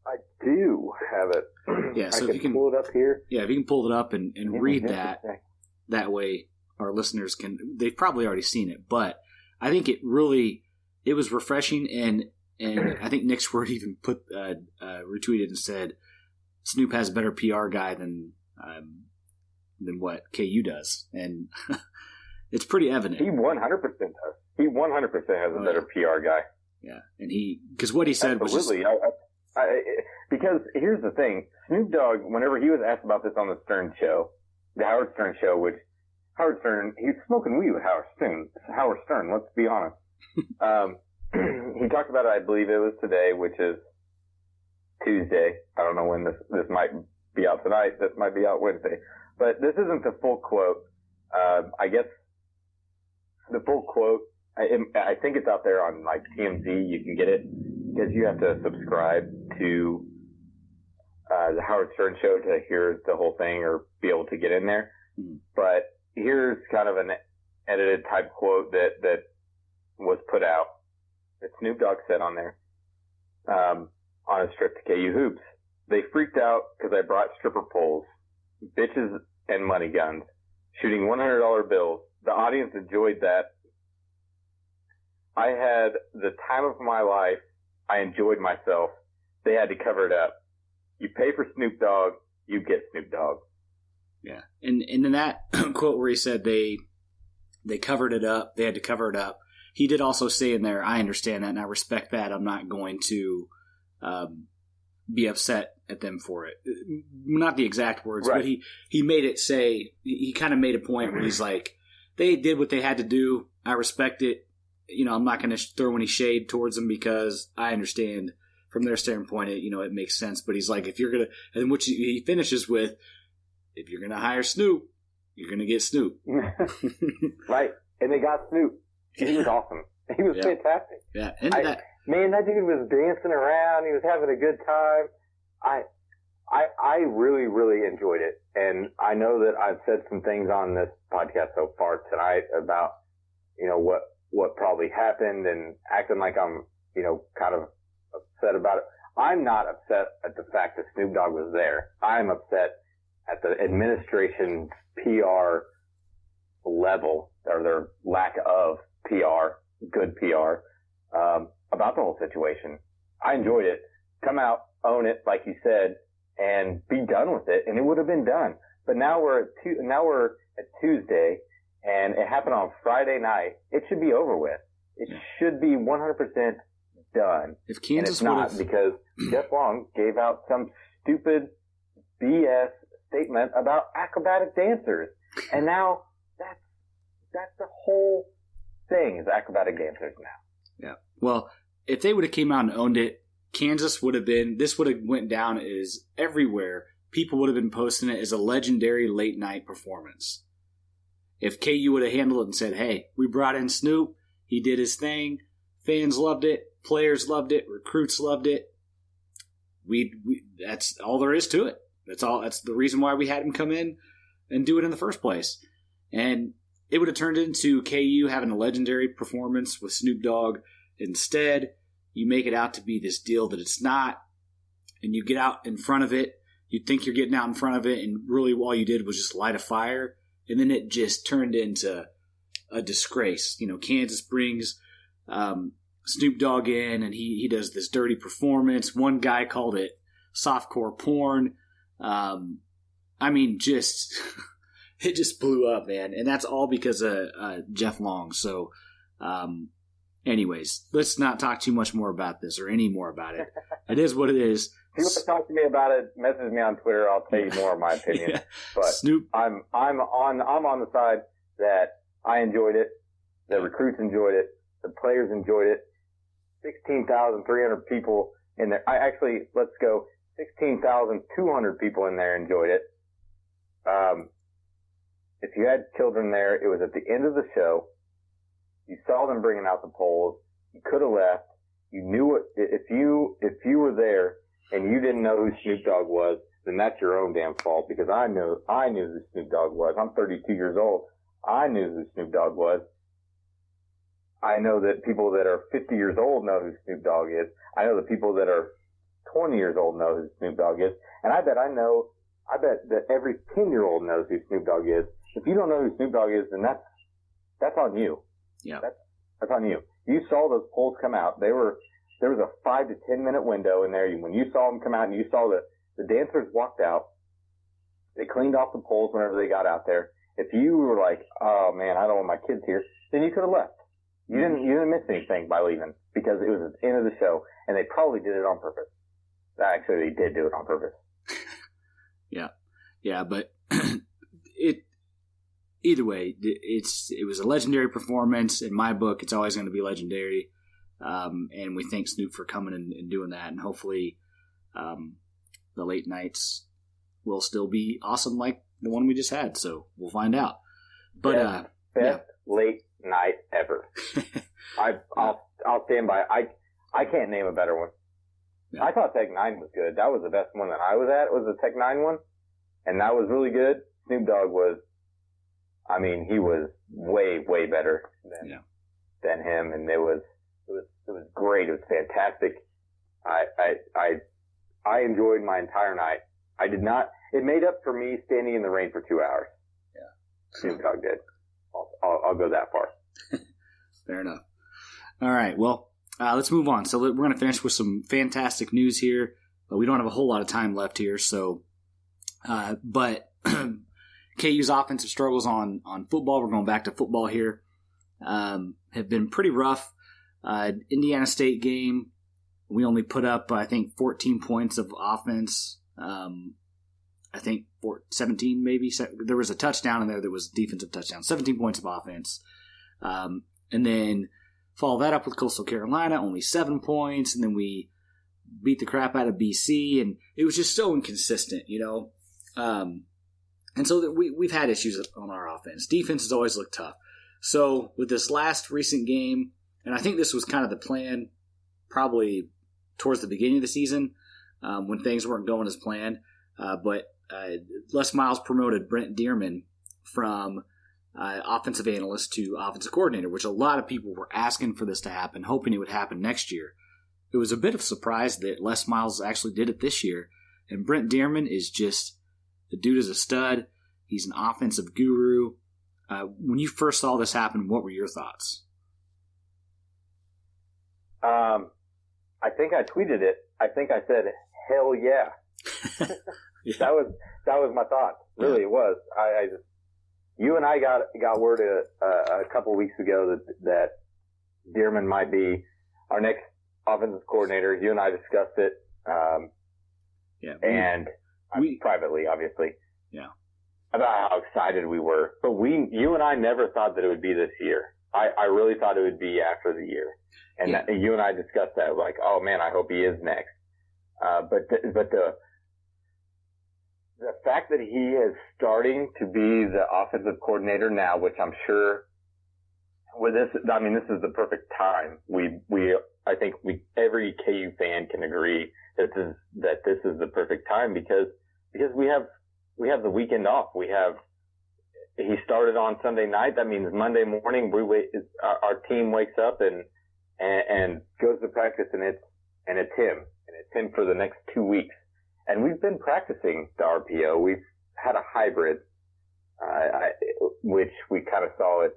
I do have it. Yeah, so if you can pull it up here. Yeah, if you can pull it up and read that way our listeners they've probably already seen it, but I think it was refreshing, and I think Nick Schwartz even retweeted and said Snoop has a better PR guy than what KU does, and it's pretty evident. He 100% does. He 100% has a better PR guy. Yeah, and because what he said Absolutely. was just, because here's the thing, Snoop Dogg, whenever he was asked about this on the Stern show, the Howard Stern show, which Howard Stern, he was smoking weed with Howard Stern, let's be honest. He talked about it, I believe it was today, which is Tuesday. I don't know when this might be out tonight. This might be out Wednesday. But this isn't the full quote. I guess the full quote, I think it's out there on like TMZ. You can get it because you have to subscribe to the Howard Stern show to hear the whole thing or be able to get in there. Mm-hmm. But here's kind of an edited type quote that was put out that Snoop Dogg said on there on his trip to KU Hoops. They freaked out because I brought stripper poles, bitches, and money guns, shooting $100 bills. The audience enjoyed that. I had the time of my life. I enjoyed myself. They had to cover it up. You pay for Snoop Dogg, you get Snoop Dogg. Yeah. And in that quote where he said they covered it up, they had to cover it up, he did also say in there, I understand that and I respect that. I'm not going to be upset at them for it. Not the exact words, right. But he made it say, he kind of made a point where he's like, they did what they had to do. I respect it. I'm not going to throw any shade towards them because I understand from their standpoint, it makes sense. But he's like, if you're going to, and which he finishes with, if you're going to hire Snoop, you're going to get Snoop. Right. And they got Snoop. He was awesome. He was fantastic. Yeah. Man, that dude was dancing around. He was having a good time. I really, really enjoyed it. And I know that I've said some things on this podcast so far tonight about, what probably happened and acting like I'm, kind of upset about it. I'm not upset at the fact that Snoop Dogg was there. I'm upset at the administration's PR level or their lack of PR, good PR, about the whole situation. I enjoyed it. Come out, own it, like you said, and be done with it, and it would have been done. But now we're at Tuesday, and it happened on Friday night. It should be over with. It should be 100% done. If Kansas and it's not because Jeff Long gave out some stupid BS statement about acrobatic dancers, and now that's the whole thing is acrobatic dancers now. Yeah. Well, if they would have came out and owned it, Kansas would have went down as everywhere. People would have been posting it as a legendary late night performance. If KU would have handled it and said, hey, we brought in Snoop, he did his thing, fans loved it, players loved it, recruits loved it, that's all there is to it. That's the reason why we had him come in and do it in the first place. And it would have turned into KU having a legendary performance with Snoop Dogg. Instead, you make it out to be this deal that it's not, and you get out in front of it. You think you're getting out in front of it, and really all you did was just light a fire, and then it just turned into a disgrace. Kansas brings Snoop Dogg in, and he does this dirty performance. One guy called it softcore porn. Just it just blew up, man, and that's all because of Jeff Long. So, anyways, let's not talk too much more about this or any more about it. It is what it is. If you want to talk to me about it, message me on Twitter. I'll tell you more of my opinion. Yeah. But Snoop, I'm on the side that I enjoyed it. The recruits enjoyed it. The players enjoyed it. 16,300 people in there. Let's go. 16,200 people in there enjoyed it. If you had children there, it was at the end of the show. You saw them bringing out the poles. You could have left. You knew it. If you were there and you didn't know who Snoop Dogg was, then that's your own damn fault, because I knew who Snoop Dogg was. I'm 32 years old. I knew who Snoop Dogg was. I know that people that are 50 years old know who Snoop Dogg is. I know that people that are 20 years old know who Snoop Dogg is. And I bet that every 10-year-old knows who Snoop Dogg is. If you don't know who Snoop Dogg is, then that's on you. Yeah. That's on you. You saw those polls come out. There was a 5 to 10 minute window in there. When you saw them come out and you saw the dancers walked out, they cleaned off the poles whenever they got out there. If you were like, oh man, I don't want my kids here, then you could have left. You didn't miss anything by leaving, because it was at the end of the show, and they probably did it on purpose. Actually, they did do it on purpose. Yeah, but either way, it was a legendary performance. In my book, it's always going to be legendary, and we thank Snoop for coming and doing that, and hopefully the late nights will still be awesome like the one we just had, so we'll find out. But best late night ever. I'll stand by. I can't name a better one. Yeah. I thought Tech 9 was good. That was the best one that I was at, was the Tech 9 one, and that was really good. Snoop Dogg was, he was way, way better than him, and it was great. It was fantastic. I enjoyed my entire night. It made up for me standing in the rain for 2 hours. Yeah. Snoop Dogg did. I'll go that far. Fair enough. All right. Well, let's move on. So we're going to finish with some fantastic news here, but we don't have a whole lot of time left here. So, but KU's offensive struggles on football, we're going back to football here, have been pretty rough. Indiana State game, we only put up, I think, 14 points of offense. I think 17 maybe. There was a touchdown in there that was a defensive touchdown. 17 points of offense. And then follow that up with Coastal Carolina, only 7 points. And then we beat the crap out of BC. And it was just so inconsistent, And so we've had issues on our offense. Defense has always looked tough. So with this last recent game, and I think this was kind of the plan probably towards the beginning of the season when things weren't going as planned. But Les Miles promoted Brent Dearmon from offensive analyst to offensive coordinator, which a lot of people were asking for this to happen, hoping it would happen next year. It was a bit of a surprise that Les Miles actually did it this year. And Brent Dearmon is just, the dude is a stud. He's an offensive guru. When you first saw this happen, what were your thoughts? I think I tweeted it. I think I said, hell yeah. Yeah. That was my thought. Really, it was. You and I got word a couple of weeks ago that Dearmon might be our next offensive coordinator. You and I discussed it. Privately, obviously. Yeah. About how excited we were. But you and I never thought that it would be this year. I really thought it would be after the year. And you and I discussed that, like, oh man, I hope he is next. But the fact that he is starting to be the offensive coordinator now, which I'm sure with this is the perfect time. I think every KU fan can agree that this is the perfect time because we have the weekend off. We have he started on Sunday night. That means Monday morning our team wakes up and goes to practice, and it's him, and it's him for the next 2 weeks. And we've been practicing the RPO. We've had a hybrid, which we kind of saw at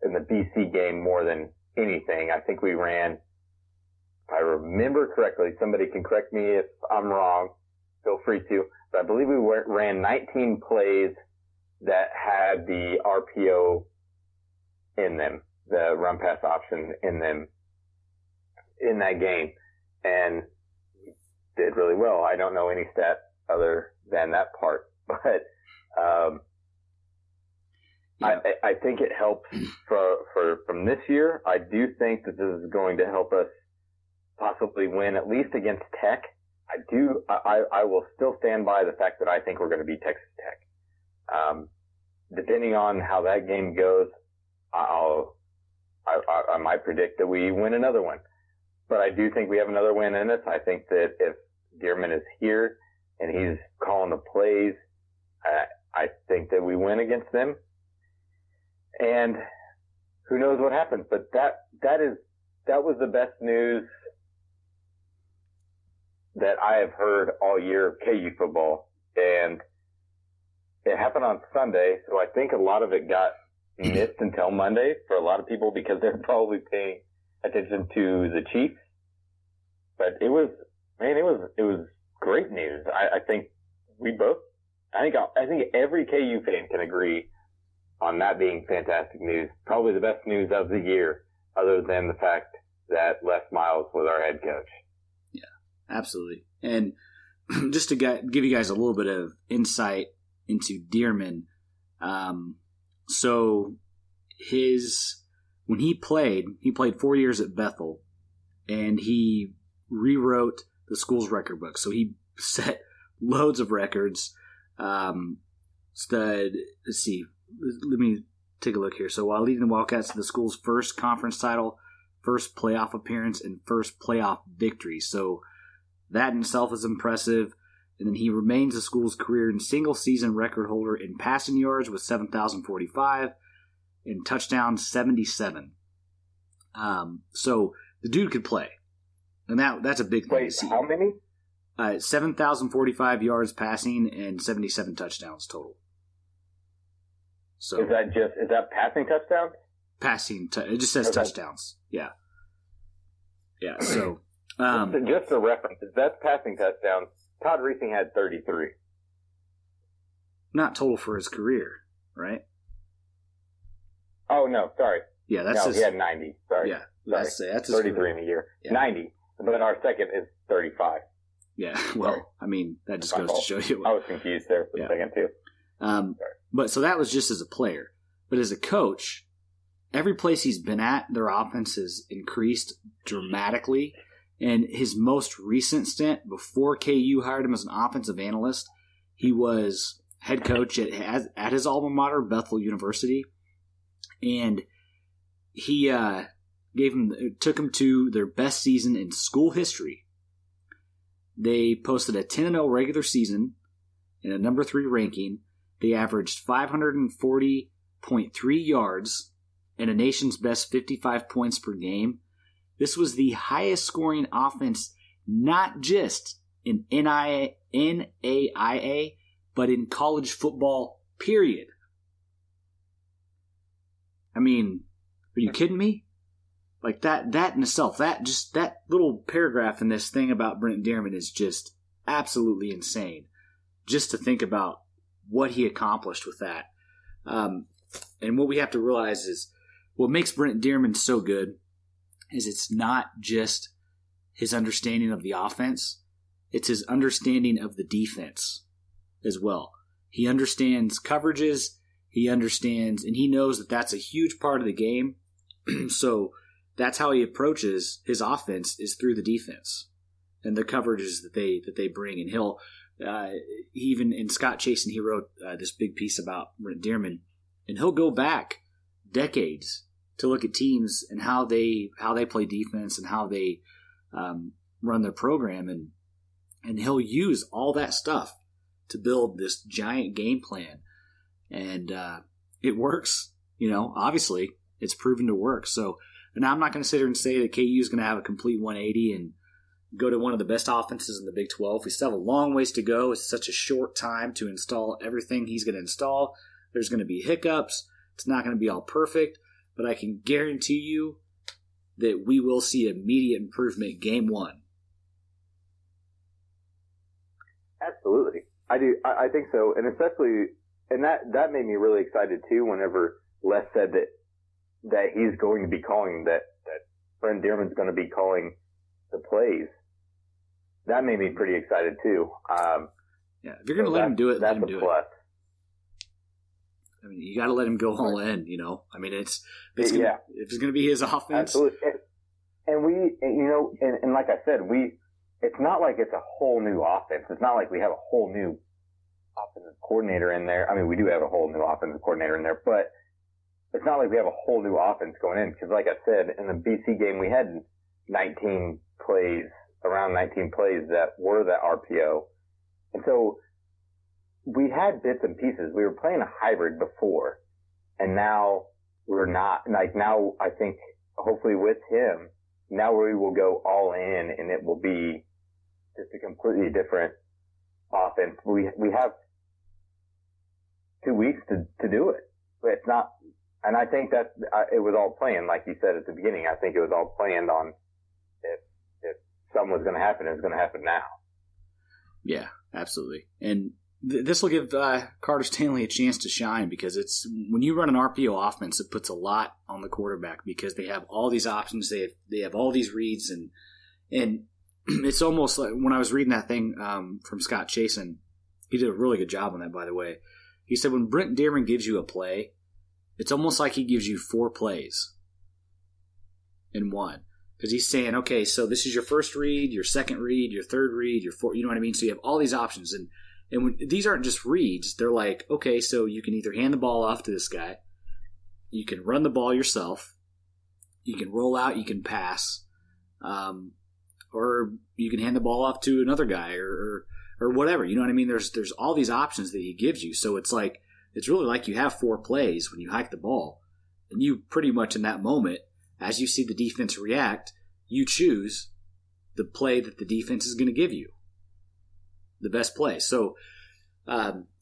in the BC game more than anything. I think we ran, if I remember correctly, somebody can correct me if I'm wrong, feel free to, but I believe we ran 19 plays that had the RPO in them, the run pass option in them in that game, and we did really well. I don't know any stat other than that part, but I think it helps from this year. I do think that this is going to help us possibly win at least against Tech. I will still stand by the fact that I think we're going to beat Texas Tech. Depending on how that game goes, I might predict that we win another one. But I do think we have another win in us. I think that if Dearmon is here and he's calling the plays, I think that we win against them. And who knows what happens? But that was the best news that I have heard all year of KU football. And it happened on Sunday, so I think a lot of it got missed until Monday for a lot of people because they're probably paying attention to the Chiefs. But it was great news. I think every KU fan can agree on that being fantastic news. Probably the best news of the year, other than the fact that Les Miles was our head coach. Yeah, absolutely. And just to give you guys a little bit of insight into Dearmon, so when he played 4 years at Bethel, and he rewrote the school's record book. So he set loads of records. Let's see. Let me take a look here. So while leading the Wildcats to the school's first conference title, first playoff appearance, and first playoff victory. So that in itself is impressive. And then he remains the school's career and single-season record holder in passing yards with 7,045 and touchdowns 77. So the dude could play. And that's a big thing to see. How many? 7,045 yards passing and 77 touchdowns total. So is that passing touchdowns? Passing, it just says touchdowns. Yeah. Yeah, so. Just a reference, if that's passing touchdowns, Todd Reesing had 33. Not total for his career, right? Oh, no, sorry. Yeah, he had 90. Sorry. Yeah, sorry. That's 33 in a year. Yeah. 90. But then our second is 35. Yeah, well, I mean, that just goes to show you. I was confused there for a second, too. But so that was just as a player. But as a coach, every place he's been at, their offense has increased dramatically. And his most recent stint, before KU hired him as an offensive analyst, he was head coach at his alma mater, Bethel University. And he took him to their best season in school history. They posted a 10-0 regular season and a number 3 ranking. They averaged 540.3 yards and a nation's best 55 points per game. This was the highest scoring offense, not just in NAIA, but in college football, period. I mean, are you kidding me? Like that in itself, that little paragraph in this thing about Brent Dearmon is just absolutely insane. Just to think about what he accomplished with that. And what we have to realize is what makes Brent Dearmon so good is it's not just his understanding of the offense, it's his understanding of the defense as well. He understands coverages, he understands, and he knows that that's a huge part of the game. So that's how he approaches his offense, is through the defense and the coverages that they bring. And he'll even in Scott Chasen, he wrote this big piece about Brent Dearmon, and he'll go back decades to look at teams and how they play defense and how they run their program, and he'll use all that stuff to build this giant game plan. And it works. Obviously, it's proven to work. So, and I'm not going to sit here and say that KU is going to have a complete 180 and go to one of the best offenses in the Big 12. We still have a long ways to go. It's such a short time to install everything he's going to install. There's going to be hiccups. It's not going to be all perfect, but I can guarantee you that we will see immediate improvement game one. Absolutely. I do. I think so. And especially, and that made me really excited too whenever Les said that he's going to be calling, that Brent Dearmon's going to be calling the plays. That made me pretty excited too. If you're going to let him do it, let him do plus. it. I mean, you got to let him go all in. I mean, if it's going to be his offense. Absolutely. And we, and like I said, it's not like it's a whole new offense. It's not like we have a whole new offensive coordinator in there. I mean, we do have a whole new offensive coordinator in there, but it's not like we have a whole new offense going in. Because, like I said, in the BC game, we had 19 plays that were the RPO. And so we had bits and pieces. We were playing a hybrid before, and now we're not. Like now, I think hopefully with him, now we will go all in, and it will be just a completely different offense. We have 2 weeks to do it, but it's not. And I think that it was all planned, like you said at the beginning. I think it was all planned on if something was going to happen, it's going to happen now. Yeah, absolutely. And this will give Carter Stanley a chance to shine, because it's when you run an RPO offense, it puts a lot on the quarterback because they have all these options. They have all these reads, and it's almost like when I was reading that thing from Scott Chasen, he did a really good job on that, by the way. He said when Brent Dearmon gives you a play, it's almost like he gives you 4 plays in one. Because he's saying, okay, so this is your first read, your second read, your third read, your fourth, you know what I mean? So you have all these options. And when, these aren't just reads. They're like, okay, so you can either hand the ball off to this guy, you can run the ball yourself, you can roll out, you can pass, or you can hand the ball off to another guy or whatever. You know what I mean? There's all these options that he gives you. So it's like, it's really like you have 4 plays when you hike the ball. And you pretty much in that moment, as you see the defense react, you choose the play that the defense is going to give you, the best play. So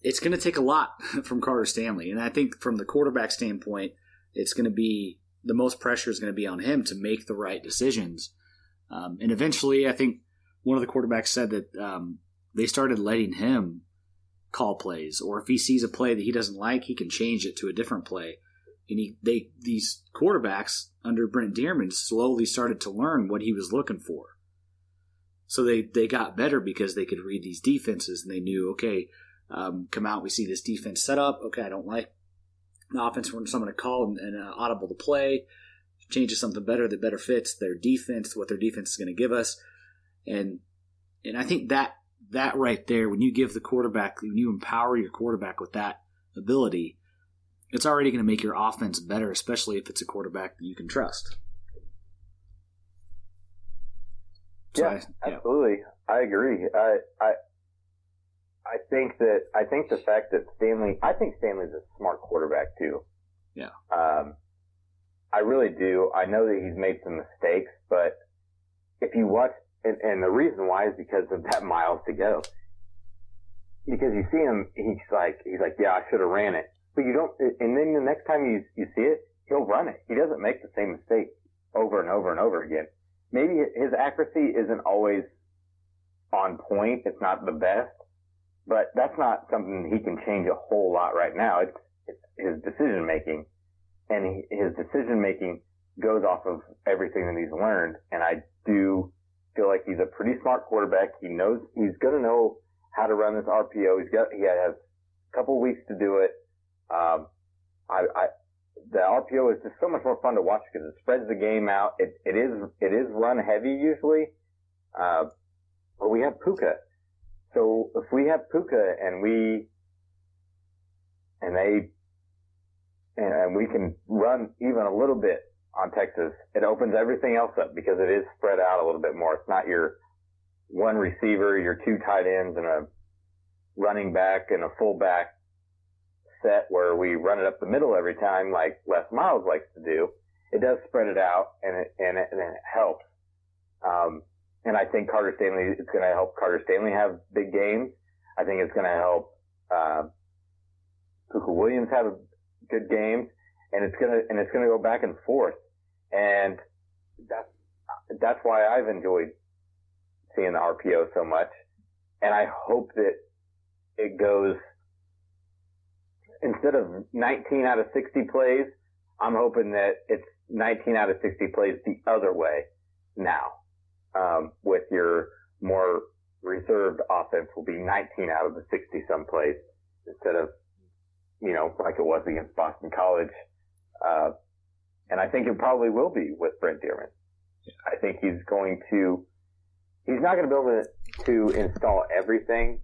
it's going to take a lot from Carter Stanley. And I think from the quarterback standpoint, it's going to be the most pressure is going to be on him to make the right decisions. And eventually, I think one of the quarterbacks said that they started letting him call plays, or if he sees a play that he doesn't like, he can change it to a different play. And these quarterbacks under Brent Dearmon slowly started to learn what he was looking for. So they got better because they could read these defenses, and they knew, okay, come out, we see this defense set up. Okay, I don't like the offense, so I'm going to call and audible the play, change to something better that better fits their defense, what their defense is going to give us. And I think that right there, when you give the quarterback, when you empower your quarterback with that ability, it's already going to make your offense better, especially if it's a quarterback that you can trust. So absolutely. I agree. I think the fact that Stanley's a smart quarterback too. Yeah. I really do. I know that he's made some mistakes, but if you watch, and the reason why is because of that miles to go. Because you see him, he's like, yeah, I should have ran it. But you don't, and then the next time you see it, he'll run it. He doesn't make the same mistake over and over and over again. Maybe his accuracy isn't always on point. It's not the best, but that's not something he can change a whole lot right now. It's his decision making, and his decision making goes off of everything that he's learned. And I do feel like he's a pretty smart quarterback. He's going to know how to run this RPO. He has a couple weeks to do it. The RPO is just so much more fun to watch because it spreads the game out. It is run heavy usually. But we have Puka. So if we have Puka and we can run even a little bit on Texas, it opens everything else up because it is spread out a little bit more. It's not your one receiver, your 2 tight ends and a running back and a fullback set where we run it up the middle every time like Les Miles likes to do. It does spread it out, and it helps. And I think it's going to help Carter Stanley have big games. I think it's going to help Puka Williams have good games, and it's going to go back and forth. And that's why I've enjoyed seeing the RPO so much. And I hope that it goes, instead of 19 out of 60 plays, I'm hoping that it's 19 out of 60 plays the other way now. With your more reserved offense will be 19 out of the 60 some plays instead of, like it was against Boston College. And I think it probably will be with Brent Dearmon. I think he's not going to be able to install everything,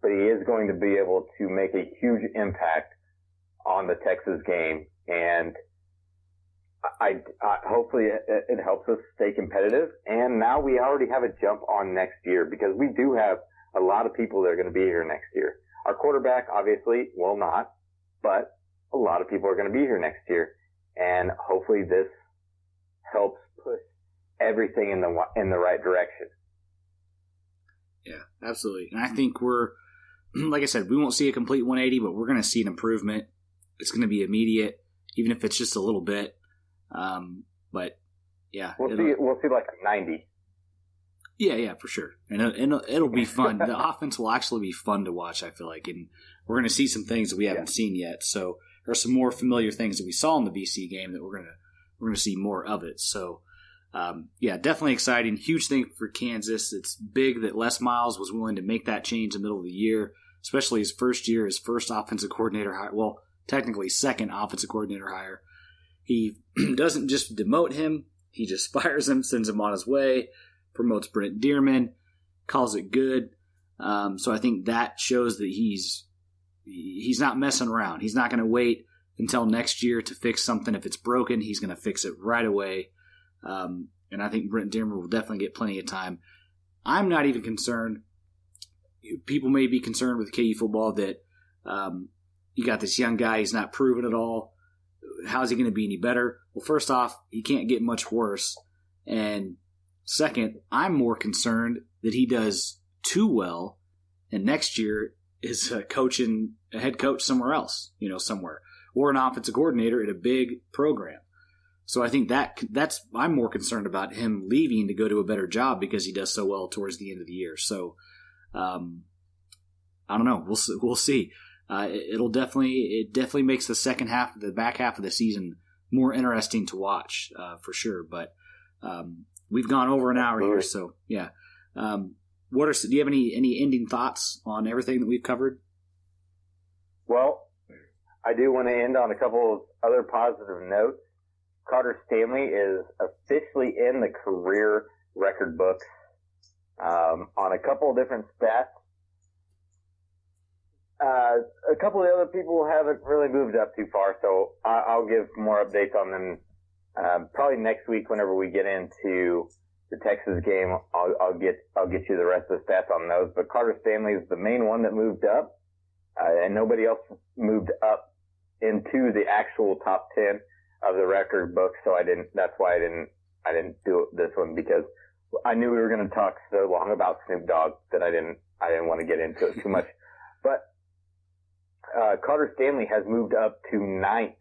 but he is going to be able to make a huge impact on the Texas game. And I hopefully it helps us stay competitive. And now we already have a jump on next year because we do have a lot of people that are going to be here next year. Our quarterback obviously will not, but a lot of people are going to be here next year. And hopefully this helps push everything in the right direction. Yeah, absolutely. And I think like I said, we won't see a complete 180, but we're going to see an improvement. It's going to be immediate, even if it's just a little bit. But yeah, we'll see like a 90. Yeah, for sure. And it'll be fun. The offense will actually be fun to watch, I feel like. And we're going to see some things that we haven't seen yet. So there's some more familiar things that we saw in the BC game that we're going to see more of it. So, yeah, definitely exciting. Huge thing for Kansas. It's big that Les Miles was willing to make that change in the middle of the year, especially his first year, his first offensive coordinator hire. Well, technically second offensive coordinator hire. He doesn't just demote him. He just fires him, sends him on his way, promotes Brent Dearmon, calls it good. So I think that shows that he's not messing around. He's not going to wait until next year to fix something. If it's broken, he's going to fix it right away. And I think Brent Dearmon will definitely get plenty of time. I'm not even concerned. People may be concerned with KU football that you got this young guy. He's not proven at all. How's he going to be any better? Well, first off, he can't get much worse. And second, I'm more concerned that he does too well, and next year is coaching a head coach somewhere else, somewhere, or an offensive coordinator at a big program. So I think that's I'm more concerned about him leaving to go to a better job because he does so well towards the end of the year. So I don't know. We'll see. It definitely makes the back half of the season more interesting to watch for sure. But we've gone over an hour here, so yeah. Do you have any ending thoughts on everything that we've covered? Well, I do want to end on a couple of other positive notes. Carter Stanley is officially in the career record books on a couple of different stats. A couple of the other people haven't really moved up too far, so I'll give more updates on them probably next week whenever we get into the Texas game. I'll get you the rest of the stats on those. But Carter Stanley is the main one that moved up, and nobody else moved up into the actual top 10 of the record book. So that's why I didn't do this one, because I knew we were going to talk so long about Snoop Dogg that I didn't want to get into it too much. But Carter Stanley has moved up to 9th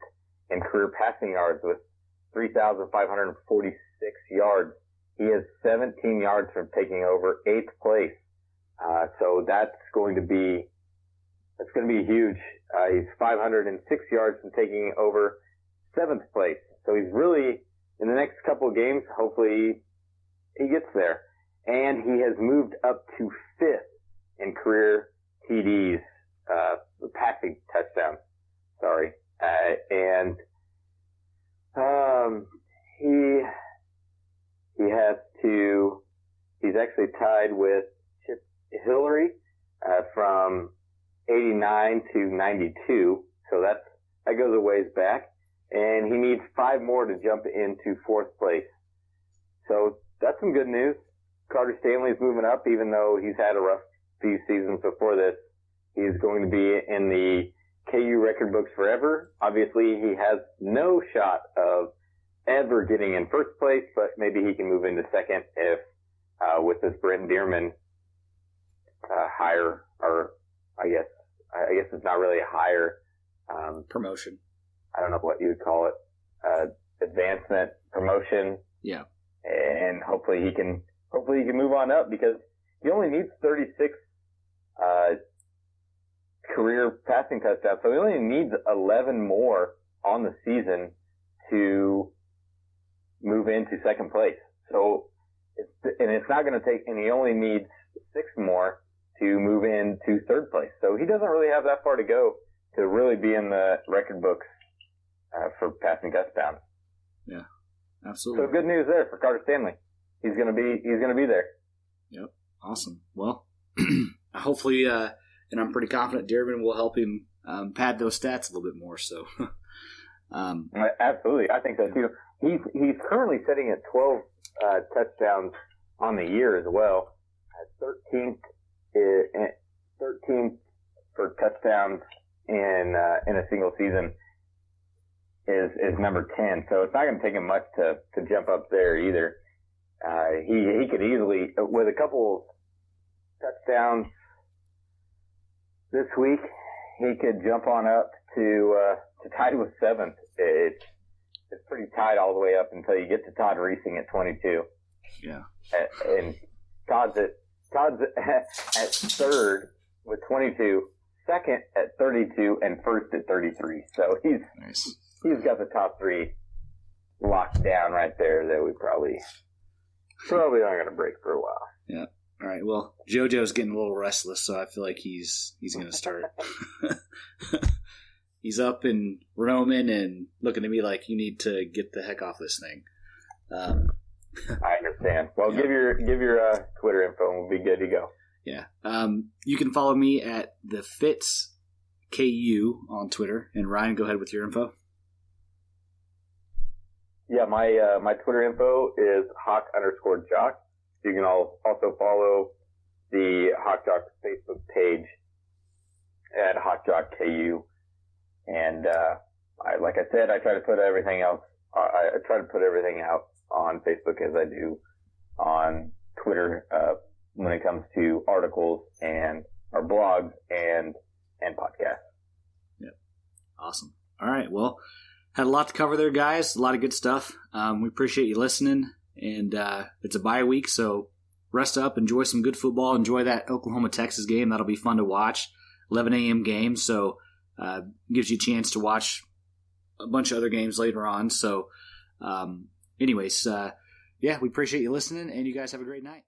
in career passing yards with 3,546 yards. He is 17 yards from taking over 8th place. So that's going to be huge. He's 506 yards from taking over 7th place. So he's really, in the next couple of games, hopefully he gets there. And he has moved up to 5th in career TDs, passing touchdowns. Sorry. And he's actually tied with Chip Hillary, from 89 to 92. So that goes a ways back. And he needs 5 more to jump into 4th place. So that's some good news. Carter Stanley's moving up, even though he's had a rough few seasons before this. He's going to be in the KU record books forever. Obviously, he has no shot of ever getting in first place, but maybe he can move into second if, with this Brent Dearmon, hire, or I guess it's not really a hire. Promotion. I don't know what you would call it. Advancement, promotion. Yeah. And hopefully he can move on up, because he only needs 36, career passing touchdowns. So he only needs 11 more on the season to move into second place. So it's not going to take, and he only needs 6 more to move into third place. So he doesn't really have that far to go to really be in the record books, for passing touchdowns. Yeah, absolutely. So good news there for Carter Stanley. He's going to be there. Yep. Awesome. Well, hopefully, and I'm pretty confident Dearmon will help him pad those stats a little bit more. So, absolutely, I think so too. He's currently sitting at 12 touchdowns on the year as well. 13th for touchdowns in a single season is number 10. So it's not going to take him much to jump up there either. He could easily, with a couple touchdowns this week, he could jump on up to tied with 7th. It's pretty tight all the way up until you get to Todd Reesing at 22. Yeah. And Todd's at third with 22, second at 32, and first at 33. So he's got the top 3 locked down right there that we probably aren't going to break for a while. Yeah. All right. Well, JoJo's getting a little restless, so I feel like he's going to start. He's up and roaming and looking at me like, you need to get the heck off this thing. I understand. Well, yeah. give your Twitter info and we'll be good to go. Yeah. You can follow me at the Fitz KU on Twitter. And Ryan, go ahead with your info. Yeah, my Twitter info is Hawk_Jock. You can also follow the Hawk Jock Facebook page at Hawk Jock KU. And like I said, I try to put everything else. I try to put everything out on Facebook as I do on Twitter when it comes to articles and our blogs and podcasts. Yep. Awesome. All right. Well, had a lot to cover there, guys. A lot of good stuff. We appreciate you listening. And it's a bye week, so rest up, enjoy some good football, enjoy that Oklahoma-Texas game. That'll be fun to watch. 11 a.m. game, so gives you a chance to watch a bunch of other games later on. So anyways, we appreciate you listening, and you guys have a great night.